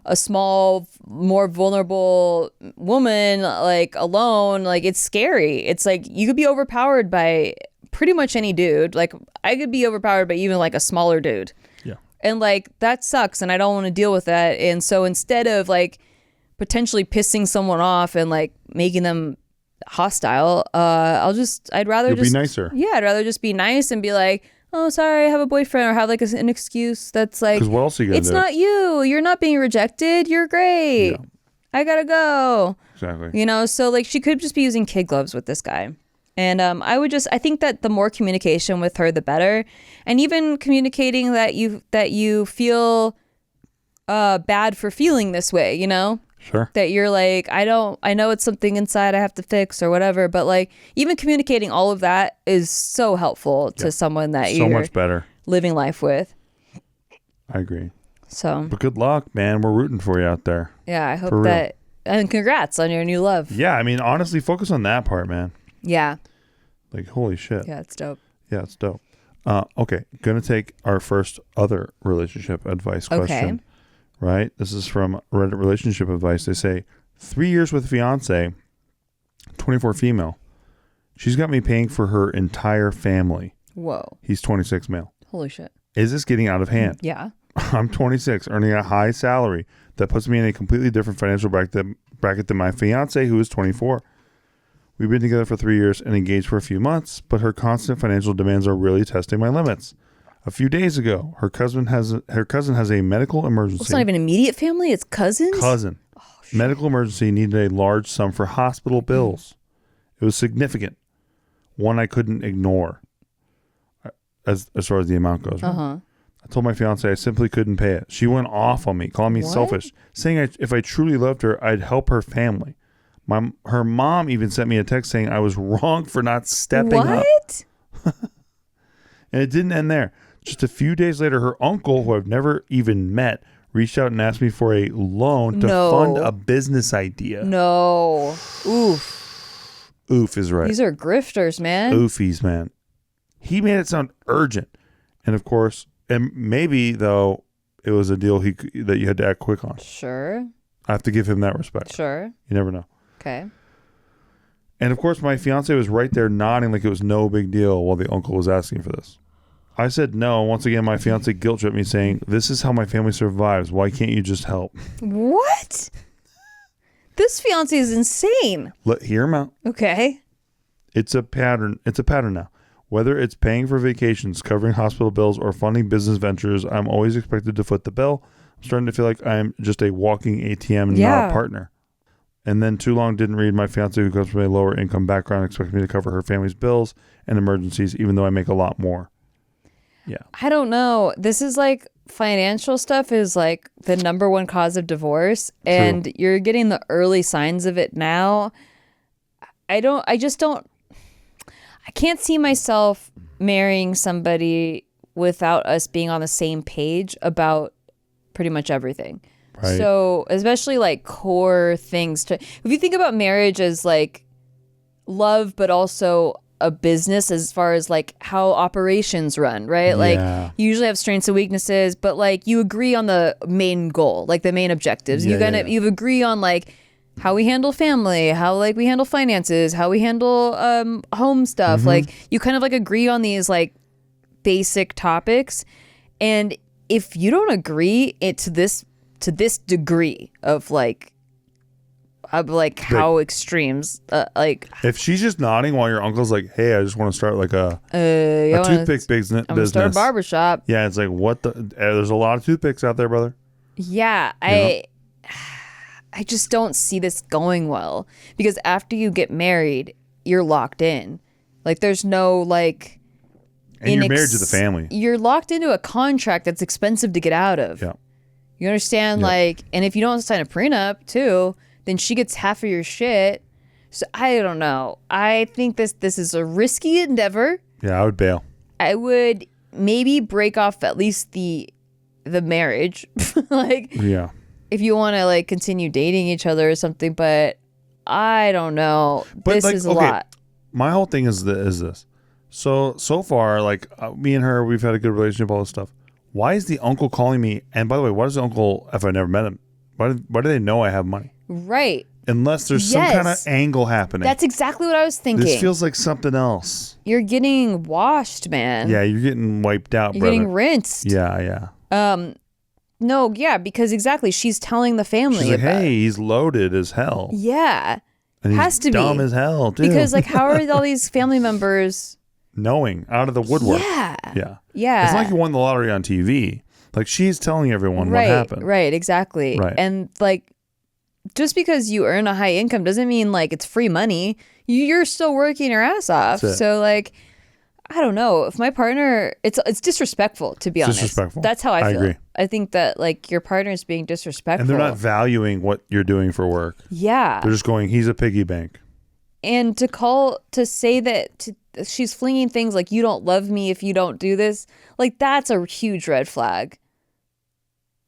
a small, more vulnerable woman, like alone, like it's scary. It's like you could be overpowered by pretty much any dude. Like I could be overpowered by even like a smaller dude. Yeah. And like that sucks, and I don't want to deal with that. And so instead of like potentially pissing someone off and like making them hostile, I'd rather be nicer. Yeah, I'd rather just be nice and be like, oh, sorry, I have a boyfriend, or have like an excuse that's like, 'Cause what else are you gonna it's do? not you. You're not being rejected. You're great. Yeah. I gotta go. Exactly. You know, so like she could just be using kid gloves with this guy. And I think that the more communication with her, the better. And even communicating that you feel bad for feeling this way, you know? Sure. That you're like, I know it's something inside I have to fix or whatever, but like even communicating all of that is so helpful to someone that So you're much better. living life with. I agree. So, But good luck, man. We're rooting for you out there. yeah, I hope For real. that, and congrats on your new love. Yeah, I mean, honestly, focus on that part, man. Yeah. Like, holy shit. Yeah, it's dope. Yeah, it's dope. Okay, gonna take our first other relationship advice question. Right? This is from Reddit Relationship Advice. They say, 3 years with fiance, 24 female. She's got me paying for her entire family. Whoa. He's 26 male. Holy shit. Is this getting out of hand? Yeah. I'm 26, earning a high salary that puts me in a completely different financial bracket than my fiance, who is 24. We've been together for 3 years and engaged for a few months, but her constant financial demands are really testing my limits. A few days ago, her cousin has a medical emergency. It's not even immediate family, it's cousins? Cousin. Oh, medical emergency, needed a large sum for hospital bills. It was significant. One I couldn't ignore as far as the amount goes. Right? Uh-huh. I told my fiance I simply couldn't pay it. She went off on me, calling me selfish, saying if I truly loved her, I'd help her family. Her mom even sent me a text saying I was wrong for not stepping up. What? And it didn't end there. Just a few days later, her uncle, who I've never even met, reached out and asked me for a loan to fund a business idea. No. Oof. Oof is right. These are grifters, man. Oofies, man. He made it sound urgent. And of course, and maybe, though, it was a deal that you had to act quick on. Sure. I have to give him that respect. Sure. You never know. Okay. And of course, my fiance was right there nodding like it was no big deal while the uncle was asking for this. I said no. Once again, my fiance guilt tripped me saying, this is how my family survives. Why can't you just help? What? This fiance is insane. Hear him out. Okay. It's a pattern. It's a pattern now. Whether it's paying for vacations, covering hospital bills, or funding business ventures, I'm always expected to foot the bill. I'm starting to feel like I'm just a walking ATM, not a partner. And then too long didn't read my fiance, who comes from a lower income background, expecting me to cover her family's bills and emergencies, even though I make a lot more. Yeah. I don't know. This is like financial stuff is like the number one cause of divorce. And you're getting the early signs of it now. I can't see myself marrying somebody without us being on the same page about pretty much everything. Right. So especially like core things if you think about marriage as like love, but also a business as far as like how operations run, right? Like you usually have strengths and weaknesses, but like you agree on the main goal, like the main objectives. You agree on like how we handle family, how like we handle finances, how we handle home stuff. Mm-hmm. Like you kind of like agree on these like basic topics. And if you don't agree to this degree of how extremes like if she's just nodding while your uncle's like, hey, I just want to start like a toothpick business. I'm gonna start a barbershop. Yeah, it's like there's a lot of toothpicks out there, brother. Yeah, I just don't see this going well, because after you get married, you're locked in. Like there's no like, and you're married to the family. You're locked into a contract that's expensive to get out of. Yeah. You understand? Yep. Like, and if you don't sign a prenup too, then she gets half of your shit. So I don't know. I think this is a risky endeavor. Yeah, I would bail. I would maybe break off at least the marriage. Like, yeah. If you want to like continue dating each other or something, but I don't know. But this is a lot. My whole thing is this. So far, like me and her, we've had a good relationship, all this stuff. Why is the uncle calling me? And by the way, why does the uncle, if I never met him, why do they know I have money? Right. Unless there's some kind of angle happening. That's exactly what I was thinking. This feels like something else. You're getting washed, man. Yeah, you're getting wiped out, brother. You're getting rinsed. Yeah. No, yeah, because exactly, she's telling the family. She's like, hey, he's loaded as hell. Yeah. And has to be. Dumb as hell, too. Because like, how are all these family members knowing out of the woodwork? Yeah. It's not like you won the lottery on TV. Like, she's telling everyone what happened. Right, exactly. Right. And like, just because you earn a high income doesn't mean like it's free money. You're still working your ass off. So like, I don't know. If my partner, it's disrespectful, to be honest. Disrespectful. That's how I feel. Agree. I think that like your partner is being disrespectful. And they're not valuing what you're doing for work. Yeah. They're just going, he's a piggy bank. And to say that she's flinging things like, you don't love me if you don't do this, like that's a huge red flag.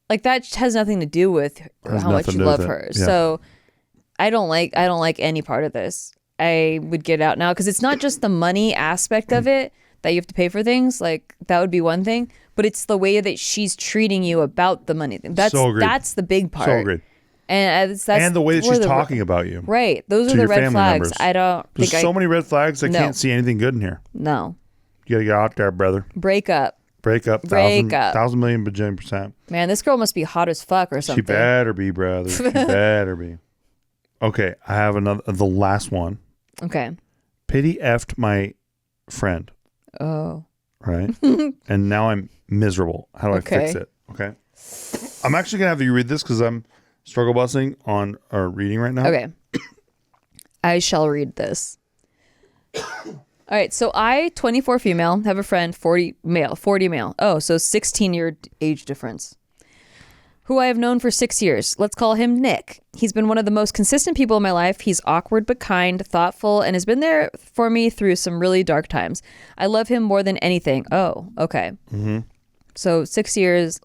Like that has nothing to do with how much you love her. Yeah. So I don't like any part of this. I would get out now, because it's not just the money aspect of it that you have to pay for things. Like that would be one thing, but it's the way that she's treating you about the money thing. That's the big part. So agreed. And the way that she's talking about you. Right. Those are the red flags. Members. There's so many red flags. I can't see anything good in here. No. You got to get out there, brother. Break up. Break up. Break up. 1,000 million bajillion %. Man, this girl must be hot as fuck or something. She better be, brother. She better be. Okay, I have the last one. Okay. Pity effed my friend. Oh. Right? And now I'm miserable. How do I fix it? Okay. I'm actually going to have you read this because I'm struggle busing on our reading right now. Okay. I shall read this. All right. So I, 24 female, have a friend, 40 male. Oh, so 16-year age difference. Who I have known for 6 years. Let's call him Nick. He's been one of the most consistent people in my life. He's awkward but kind, thoughtful, and has been there for me through some really dark times. I love him more than anything. Oh, okay. Mm-hmm. So 6 years.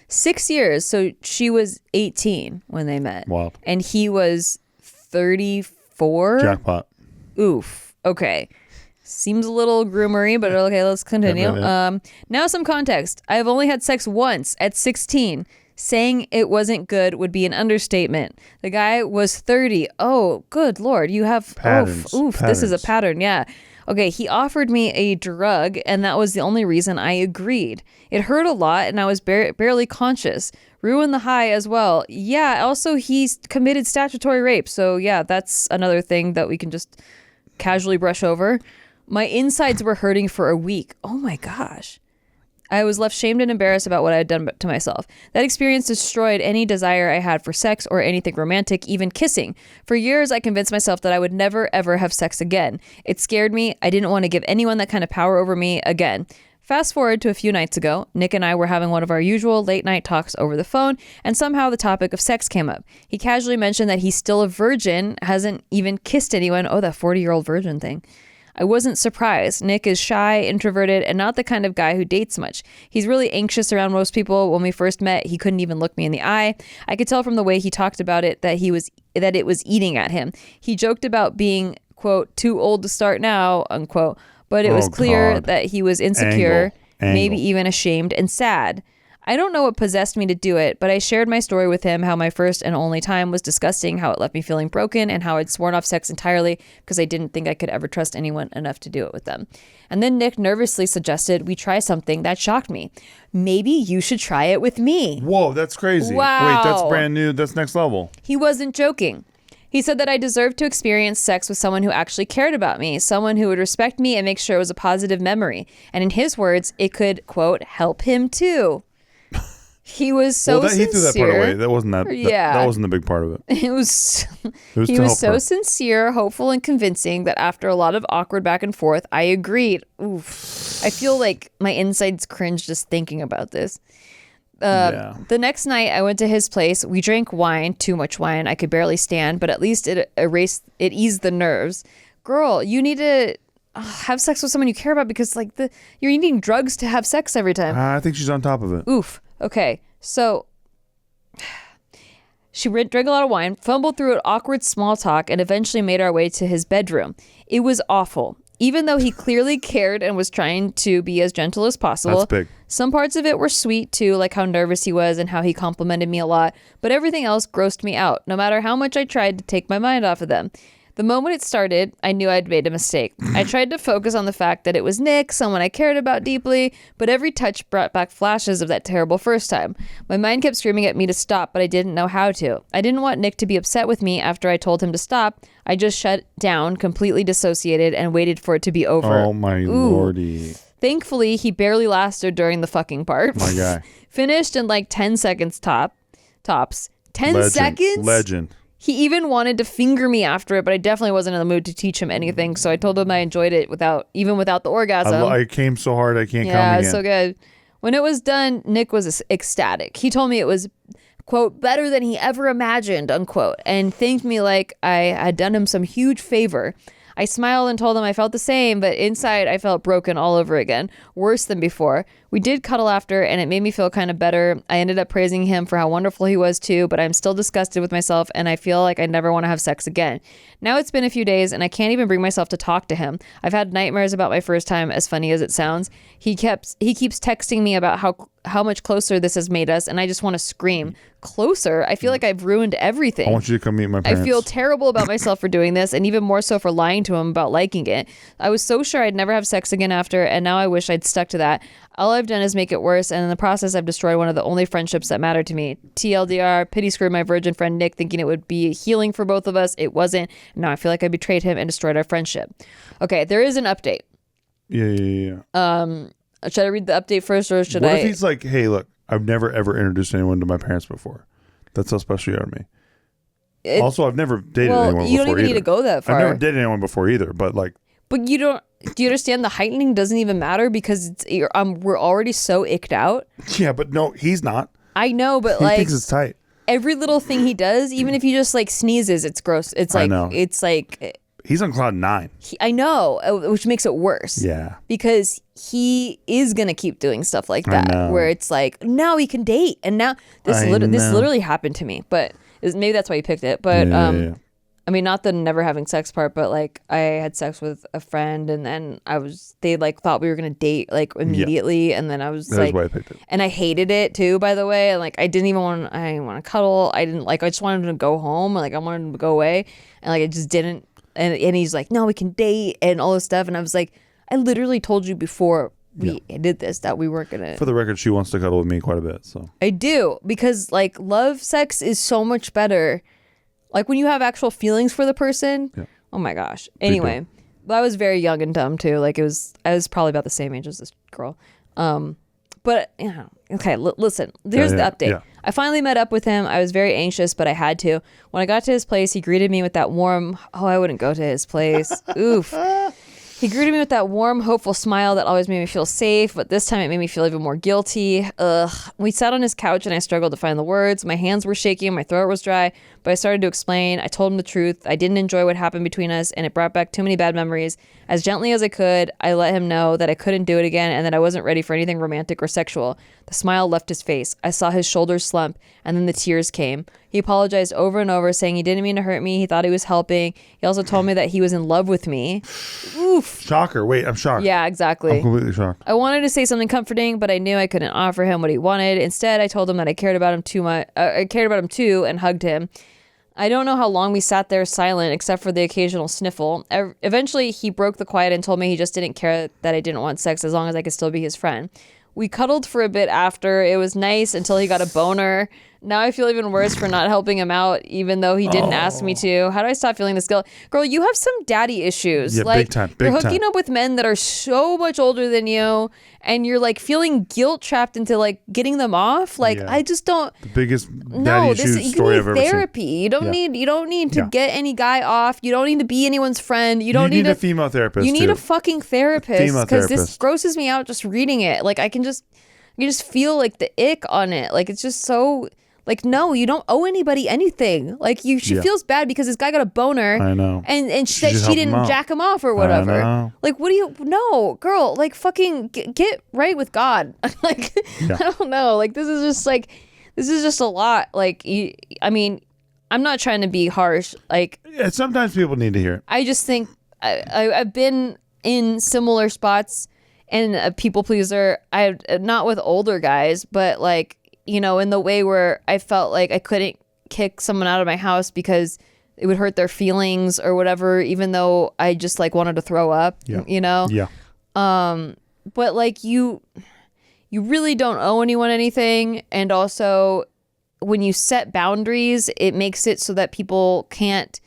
6 years. So she was 18 when they met. Wow. And he was 34. Jackpot. Oof. Okay. Seems a little groomery, but okay, let's continue. Now some context. I have only had sex once at 16. Saying it wasn't good would be an understatement. The guy was 30. Oh, good Lord. You have patterns. Oof. This is a pattern. Yeah. Okay. He offered me a drug, and that was the only reason I agreed. It hurt a lot, and I was barely conscious. Ruined the high as well. Yeah. Also, he's committed statutory rape. So, yeah, that's another thing that we can just casually brush over. My insides were hurting for a week. Oh, my gosh. I was left shamed and embarrassed about what I had done to myself. That experience destroyed any desire I had for sex or anything romantic, even kissing. For years, I convinced myself that I would never, ever have sex again. It scared me. I didn't want to give anyone that kind of power over me again. Fast forward to a few nights ago, Nick and I were having one of our usual late night talks over the phone, and somehow the topic of sex came up. He casually mentioned that he's still a virgin, hasn't even kissed anyone. Oh, that 40-year-old virgin thing. I wasn't surprised. Nick is shy, introverted, and not the kind of guy who dates much. He's really anxious around most people. When we first met, he couldn't even look me in the eye. I could tell from the way he talked about it that it was eating at him. He joked about being, quote, too old to start now, unquote, but it was clear that he was insecure, maybe even ashamed and sad. I don't know what possessed me to do it, but I shared my story with him, how my first and only time was disgusting, how it left me feeling broken, and how I'd sworn off sex entirely because I didn't think I could ever trust anyone enough to do it with them. And then Nick nervously suggested we try something that shocked me. Maybe you should try it with me. Whoa, that's crazy. Wow. Wait, that's brand new. That's next level. He wasn't joking. He said that I deserved to experience sex with someone who actually cared about me, someone who would respect me and make sure it was a positive memory. And in his words, it could, quote, help him too. He was so sincere. He threw that part away. That wasn't that wasn't the big part of it. He was so sincere, hopeful, and convincing that after a lot of awkward back and forth, I agreed. Oof. I feel like my insides cringe just thinking about this. The next night, I went to his place. We drank wine, too much wine. I could barely stand, but at least it eased the nerves. Girl, you need to have sex with someone you care about because you're eating drugs to have sex every time. I think she's on top of it. Oof. Okay, so she drank a lot of wine, fumbled through an awkward small talk, and eventually made our way to his bedroom. It was awful. Even though he clearly cared and was trying to be as gentle as possible. That's big. Some parts of it were sweet too, like how nervous he was and how he complimented me a lot, but everything else grossed me out, no matter how much I tried to take my mind off of them. The moment it started, I knew I'd made a mistake. I tried to focus on the fact that it was Nick, someone I cared about deeply, but every touch brought back flashes of that terrible first time. My mind kept screaming at me to stop, but I didn't know how to. I didn't want Nick to be upset with me after I told him to stop. I just shut down, completely dissociated, and waited for it to be over. Oh my lordy. Thankfully, he barely lasted during the fucking part. My guy. Finished in like 10 seconds tops. 10 seconds? Legend. He even wanted to finger me after it, but I definitely wasn't in the mood to teach him anything. So I told him I enjoyed it without the orgasm. I came so hard I can't come again. Yeah, it's so good. When it was done, Nick was ecstatic. He told me it was, quote, better than he ever imagined, unquote, and thanked me like I had done him some huge favor. I smiled and told him I felt the same, but inside I felt broken all over again, worse than before. We did cuddle after, and it made me feel kind of better. I ended up praising him for how wonderful he was too, but I'm still disgusted with myself, and I feel like I never want to have sex again. Now it's been a few days, and I can't even bring myself to talk to him. I've had nightmares about my first time, as funny as it sounds. He keeps texting me about how much closer this has made us, and I just want to scream. Closer? I feel like I've ruined everything. I want you to come meet my parents. I feel terrible about myself for doing this, and even more so for lying to him about liking it. I was so sure I'd never have sex again after, and now I wish I'd stuck to that. All I've done is make it worse, and in the process I've destroyed one of the only friendships that matter to me. TLDR, pity screwed my virgin friend Nick thinking it would be healing for both of us. It wasn't. Now I feel like I betrayed him and destroyed our friendship. Okay, there is an update. Yeah. Should I read the update first, or should What if he's like, hey, look, I've never ever introduced anyone to my parents before. That's how special you are to me. Also, I've never dated anyone before. You don't even need to go that far. I've never dated anyone before either, but like. But you don't. Do you understand? The heightening doesn't even matter because we're already so icked out. Yeah, but no, he's not. I know, but he thinks it's tight. Every little thing he does, even if he just like sneezes, it's gross. It's like, I know. It's like. He's on cloud 9. I know, which makes it worse. Yeah. Because he is going to keep doing stuff like that, where it's like, now we can date. And now this literally happened to me, but maybe that's why you picked it. But yeah. I mean, not the never having sex part, but like I had sex with a friend, and then they like thought we were going to date like immediately. Yeah. And then I was that's why I picked it. And I hated it too, by the way. And like, I didn't want to cuddle. I just wanted him to go home. Like I wanted him to go away. And like, I just didn't. And he's like, no, we can date and all this stuff. And I was like, I literally told you before we did this that we weren't going to. For the record, she wants to cuddle with me quite a bit. So I do, because like love sex is so much better. Like when you have actual feelings for the person. Yeah. Oh my gosh. Anyway, but I was very young and dumb too. Like I was probably about the same age as this girl. But okay, listen, there's the update. Yeah. I finally met up with him. I was very anxious, but I had to. When I got to his place, he greeted me with that warm, I wouldn't go to his place. Oof. He greeted me with that warm, hopeful smile that always made me feel safe, but this time it made me feel even more guilty. Ugh. We sat on his couch and I struggled to find the words. My hands were shaking, my throat was dry, but I started to explain. I told him the truth. I didn't enjoy what happened between us, and it brought back too many bad memories. As gently as I could, I let him know that I couldn't do it again and that I wasn't ready for anything romantic or sexual. The smile left his face. I saw his shoulders slump, and then the tears came. He apologized over and over, saying he didn't mean to hurt me. He thought he was helping. He also told me that he was in love with me. Oof. Shocker. Wait, I'm shocked. Yeah, exactly. I'm completely shocked. I wanted to say something comforting, but I knew I couldn't offer him what he wanted. Instead, I told him that I cared about him too much. I cared about him too, and hugged him. I don't know how long we sat there silent, except for the occasional sniffle. Eventually, he broke the quiet and told me he just didn't care that I didn't want sex as long as I could still be his friend. We cuddled for a bit after. It was nice until he got a boner. Now I feel even worse for not helping him out, even though he didn't ask me to. How do I stop feeling this guilt? Girl, you have some daddy issues. Yeah, like, big time. You're hooking up with men that are so much older than you, and you're like feeling guilt trapped into like getting them off. Like, I just don't. The biggest daddy issues story I've ever seen. Therapy. You don't need to get any guy off. You don't need to be anyone's friend. You don't need a female therapist. You need a fucking therapist, because this this grosses me out just reading it. Like I can just feel like the ick on it. Like it's just so. Like, no, you don't owe anybody anything. Like, she feels bad because this guy got a boner. I know. And she said she didn't jack him off or whatever. I know. Like, what do you... No, girl, like, fucking get right with God. Like, I don't know. Like, this is just a lot. Like, I mean, I'm not trying to be harsh. Like... Yeah, sometimes people need to hear it. I just think I've been in similar spots and a people pleaser. Not with older guys, but, like... You know, in the way where I felt like I couldn't kick someone out of my house because it would hurt their feelings or whatever, even though I just like wanted to throw up, you know? Yeah. But like you really don't owe anyone anything. And also when you set boundaries, it makes it so that people can't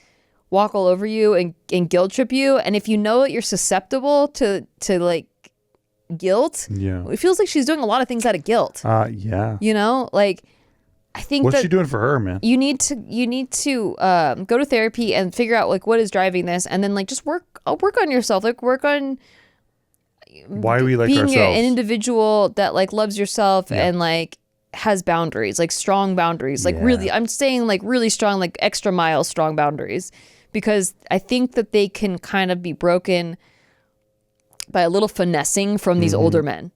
walk all over you and guilt trip you. And if you know that you're susceptible to like, guilt, it feels like she's doing a lot of things out of guilt. You know, like I think what's she doing for her, man? You need to go to therapy and figure out like what is driving this, and then like just work on yourself, like work on why we like being ourselves, an individual that like loves yourself and like has boundaries, like strong boundaries, like really, I'm saying like really strong, like extra mile strong boundaries, because I think that they can kind of be broken by a little finessing from these older men.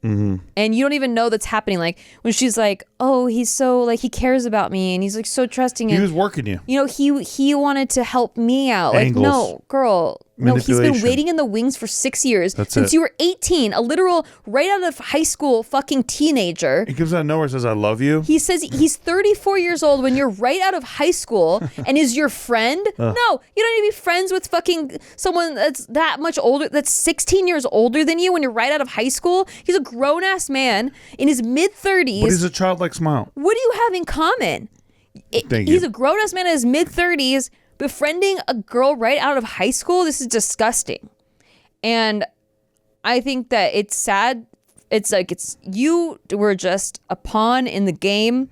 And you don't even know that's happening. Like when she's like, oh, he's so like, he cares about me and he's like so trusting. He was working you. You know, he wanted to help me out. Like, no, girl, No, he's been manipulation. waiting in the wings for 6 years. That's since it. you were 18, a literal right out of high school fucking teenager. He comes out of nowhere and says, I love you. He says he's 34 years old when you're right out of high school and is your friend. No, you don't need to be friends with fucking someone that's that much older, that's 16 years older than you when you're right out of high school. He's a grown-ass man in his mid-30s. But he's a childlike smile. What do you have in common? Thank He's you. a grown-ass man in his mid-30s befriending a girl right out of high school. This is disgusting. And I think that it's sad. It's like you were just a pawn in the game,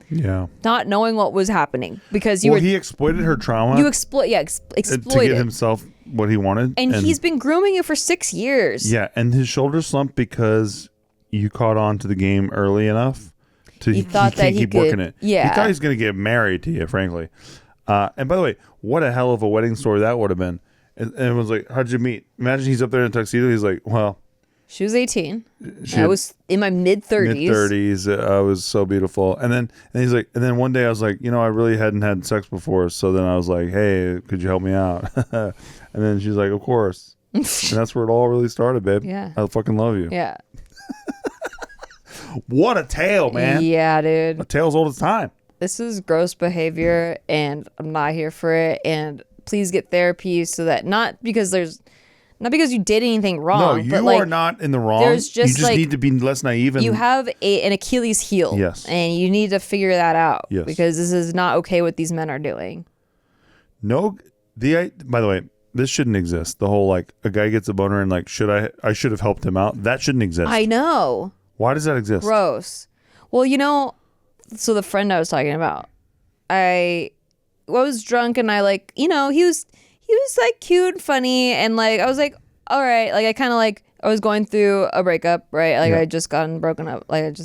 not knowing what was happening because he exploited her trauma. You exploited to get himself what he wanted, and he's been grooming you for 6 years. Yeah, and his shoulders slumped because you caught on to the game early enough. He thought that he could working it. Yeah, he thought he was going to get married to you, frankly. And by the way, what a hell of a wedding story that would have been. And it was like, how'd you meet? Imagine he's up there in a tuxedo. He's like, well, she was 18. I was in my mid-30s. Mid-30s. I was so beautiful. And he's like, and then one day I was like, I really hadn't had sex before. So then I was like, hey, could you help me out? And then she's like, of course. And that's where it all really started, babe. Yeah. I fucking love you. Yeah. What a tale, man. Yeah, dude. A tale's old as time. This is gross behavior and I'm not here for it. And please get therapy so that not because you did anything wrong. No, you but are not in the wrong. There's just you just need to be less naive. And you have an Achilles heel. Yes. And you need to figure that out. Yes. Because this is not okay what these men are doing. No, by the way, this shouldn't exist. The whole like a guy gets a boner and like I should have helped him out. That shouldn't exist. I know. Why does that exist? Gross. Well, so the friend I was talking about, I was drunk and I like, he was like cute and funny and like I was like, all right, like I kind of like I was going through a breakup, right? Like I had just gotten broken up, like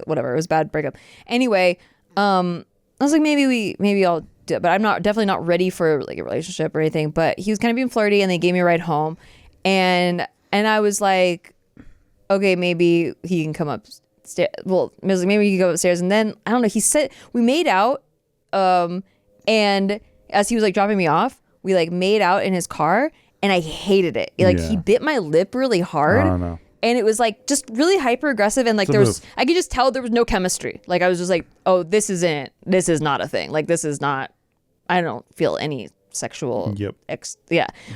whatever, it was a bad breakup. Anyway, I was like maybe I'll do it, but I'm definitely not ready for like a relationship or anything. But he was kind of being flirty and they gave me a ride home, and I was like, okay, maybe he can come upstairs. Well, maybe he can go upstairs. And then, I don't know, he said, we made out. And as he was like dropping me off, we like made out in his car and I hated it. Like he bit my lip really hard. Oh, no. And it was like just really hyper aggressive. And like I could just tell there was no chemistry. Like I was just like, oh, this is not a thing. Like this is not, I don't feel any sexual. Yep.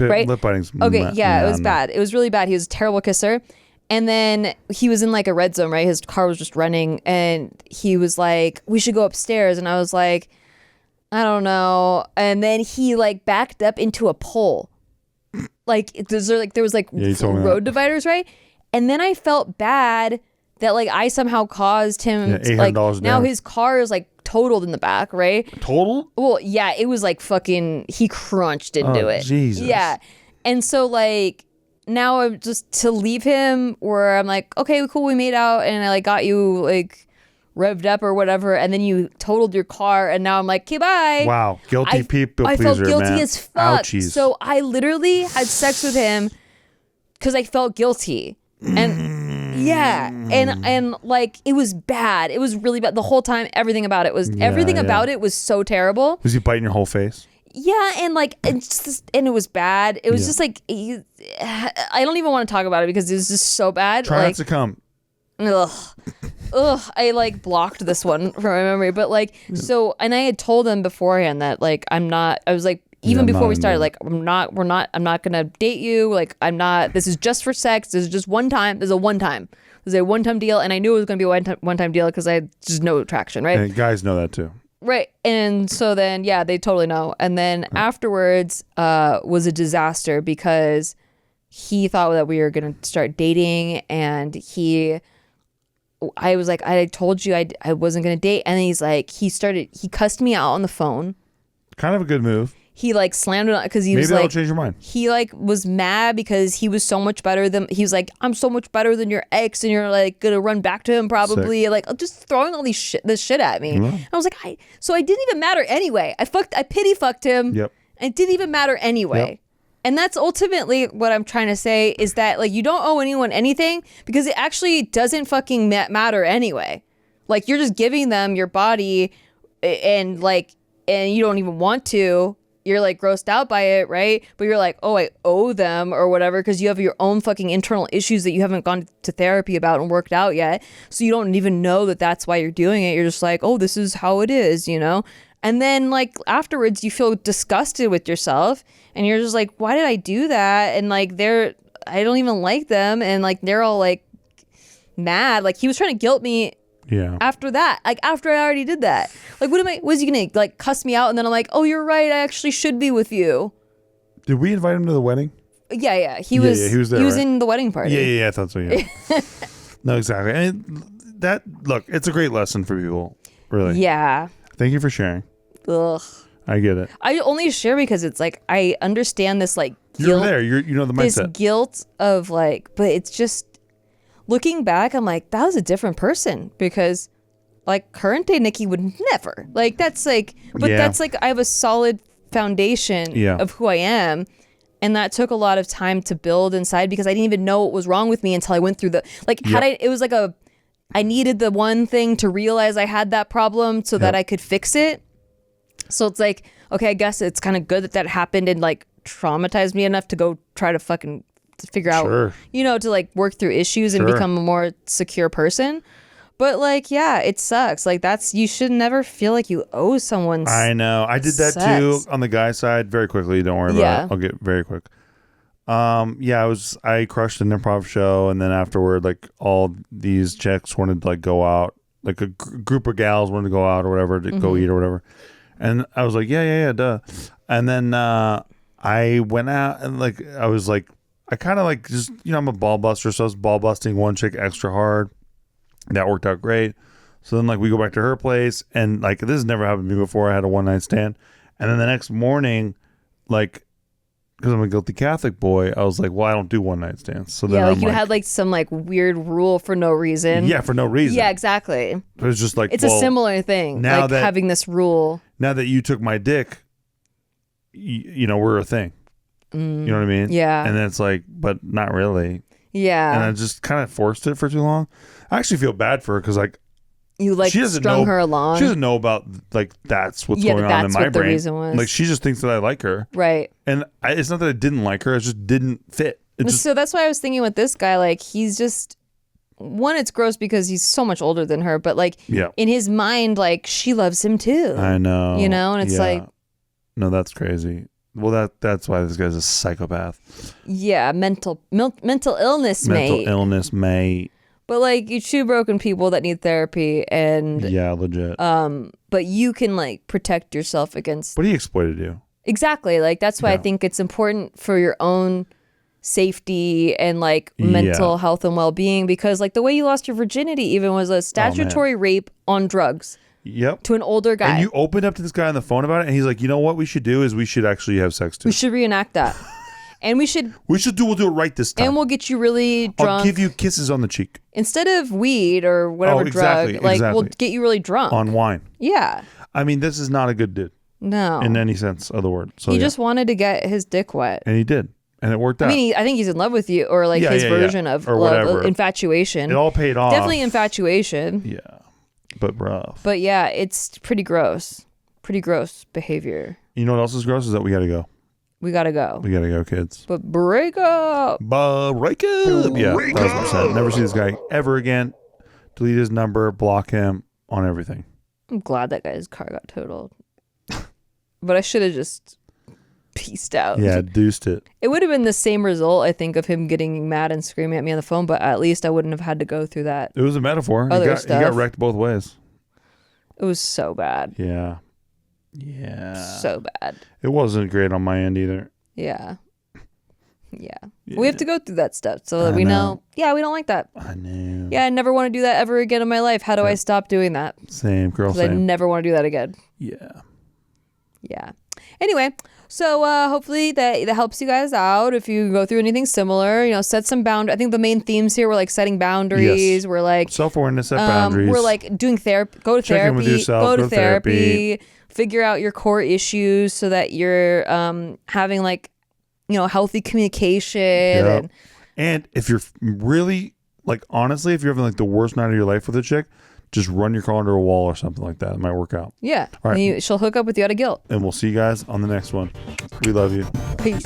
Right. Lip biting's okay. Yeah. It was bad. It was really bad. He was a terrible kisser. And then he was in like a red zone, right? His car was just running and he was like, we should go upstairs. And I was like, I don't know. And then he like backed up into a pole. Like there was like road dividers, right? And then I felt bad that like I somehow caused him to, like now his car is like totaled in the back, right? Total? Well, yeah, it was like fucking he crunched into it. Jesus. Yeah. And so like now I'm just to leave him where I'm like, okay, cool, we made out and I like got you like revved up or whatever, and then you totaled your car and now I'm like, okay, bye. Wow. Guilty people I pleaser, felt guilty man. as fuck. Ouchies. So I literally had sex with him because I felt guilty. And yeah. And like it was bad. It was really bad. The whole time, everything about it was about it was so terrible. Was he biting your whole face? Yeah, and like and it was bad. It was just like I don't even want to talk about it because it was just so bad. Try like, not to come. Ugh. I like blocked this one from my memory. But like so, and I had told him beforehand that like I was like even before we started, like I'm not gonna date you. Like I'm not. This is just for sex. This is just one time. This is a one-time deal, and I knew it was gonna be a one-time deal because I had just no attraction, right? And guys know that too. Right. And so then, yeah, they totally know. And then afterwards was a disaster because he thought that we were going to start dating. And I was like, I told you I wasn't going to date. And then he's like, he cussed me out on the phone. Kind of a good move. He like slammed it because he Maybe was that'll like, change your mind. He like was mad because he was so much better than, he was like, I'm so much better than your ex and you're like gonna run back to him probably. Sick. Like just throwing all this shit at me. Yeah. I was like, so I didn't even matter anyway. I pity fucked him. Yep. And it didn't even matter anyway. Yep. And that's ultimately what I'm trying to say is that like you don't owe anyone anything because it actually doesn't fucking matter anyway. Like you're just giving them your body and you don't even want to. you're like grossed out by it, right? But you're like, oh, I owe them or whatever, because you have your own fucking internal issues that you haven't gone to therapy about and worked out yet. So you don't even know that that's why you're doing it. You're just like, oh, this is how it is, you know? And then like afterwards you feel disgusted with yourself and you're just like, why did I do that? And like I don't even like them. And like they're all like mad. Like he was trying to guilt me. Yeah. After that, like after I already did that, like was he gonna like cuss me out? And then I'm like, oh, you're right, I actually should be with you. Did we invite him to the wedding? Yeah. He was there. He was in the wedding party. Yeah. I thought so. Yeah. No, exactly. And look, it's a great lesson for people. Really. Yeah. Thank you for sharing. Ugh. I get it. I only share because it's like I understand this like guilt. You're there. You know the mindset. This guilt of like, but it's just. Looking back, I'm like, that was a different person because like current day Nikki would never like that's like, but that's like I have a solid foundation of who I am. And that took a lot of time to build inside because I didn't even know what was wrong with me until I went through it was like I needed the one thing to realize I had that problem so that I could fix it. So it's like, okay, I guess it's kind of good that happened and like traumatized me enough to go try to fucking figure out, you know, to like work through issues and become a more secure person. But like, yeah, it sucks. Like you should never feel like you owe someone. I know. I did that too on the guy side very quickly. Don't worry about it. I'll get very quick. I crushed an improv show and then afterward, like all these chicks wanted to like go out, like a group of gals wanted to go out or whatever to go eat or whatever. And I was like, yeah, duh. And then I went out and like, I was like, I kind of like just, you know, I'm a ball buster. So I was ball busting one chick extra hard. That worked out great. So then like we go back to her place and like this has never happened to me before. I had a one night stand. And then the next morning, like, because I'm a guilty Catholic boy, I was like, well, I don't do one night stands. So then you had like some like weird rule for no reason. Yeah, for no reason. Yeah, exactly. It was just like, it's a similar thing. Now like having this rule. Now that you took my dick, you know, we're a thing. You know what I mean? Yeah. And then it's like, but not really. Yeah. And I just kind of forced it for too long. I actually feel bad for her because like you like strung her along. She doesn't know about like that's what's going on in my brain. The reason was. Like she just thinks that I like her. Right. And it's not that I didn't like her. It just didn't fit. So that's why I was thinking with this guy, like he's just one, it's gross because he's so much older than her, but like in his mind, like she loves him too. I know. You know, and it's like, no, that's crazy. Well, that's why this guy's a psychopath. Yeah, mental illness, mate. Mental illness, mate. But like, you two broken people that need therapy, and yeah, legit. But you can like protect yourself against. But he exploited you. Exactly. Like that's why I think it's important for your own safety and like mental health and well-being, because like the way you lost your virginity even was a statutory rape on drugs. Yep. To an older guy. And you opened up to this guy on the phone about it, and he's like, you know what we should do is we should actually have sex too. We should reenact that. And we'll do it right this time. And we'll get you really drunk. I'll give you kisses on the cheek. Instead of weed or whatever drug, like we'll get you really drunk. On wine. Yeah. I mean, this is not a good dude. No. In any sense of the word. So he just wanted to get his dick wet. And he did. And it worked out. I mean, I think he's in love with you, or like his version of or love, whatever. Infatuation. It all paid off. Definitely infatuation. Yeah. But rough. But yeah, it's pretty gross. Pretty gross behavior. You know what else is gross is that we got to go. We got to go. We got to go, kids. But break up. Break up. Yeah, 1,000%. Never see this guy ever again. Delete his number. Block him on everything. I'm glad that guy's car got totaled. But I should have just pieced out. Yeah, deuced it. It would have been the same result, I think, of him getting mad and screaming at me on the phone, but at least I wouldn't have had to go through that. It was a metaphor. He got wrecked both ways. It was so bad. Yeah. Yeah. So bad. It wasn't great on my end either. Yeah. Yeah. We have to go through that stuff so that we know. Yeah, we don't like that. I know. Yeah, I never want to do that ever again in my life. How do I stop doing that? Same, girl, same. I never want to do that again. Yeah. Yeah. Anyway, so hopefully that helps you guys out if you go through anything similar. You know, set some boundaries. I think the main themes here were like setting boundaries. Yes. We're like self-awareness, set boundaries. We're like doing therapy. Go to therapy. With yourself, go to therapy. Figure out your core issues so that you're having like, you know, healthy communication. And if you're really like, honestly, if you're having like the worst night of your life with a chick, just run your car into a wall or something like that. It might work out. Yeah. All right. And she'll hook up with you out of guilt. And we'll see you guys on the next one. We love you. Peace.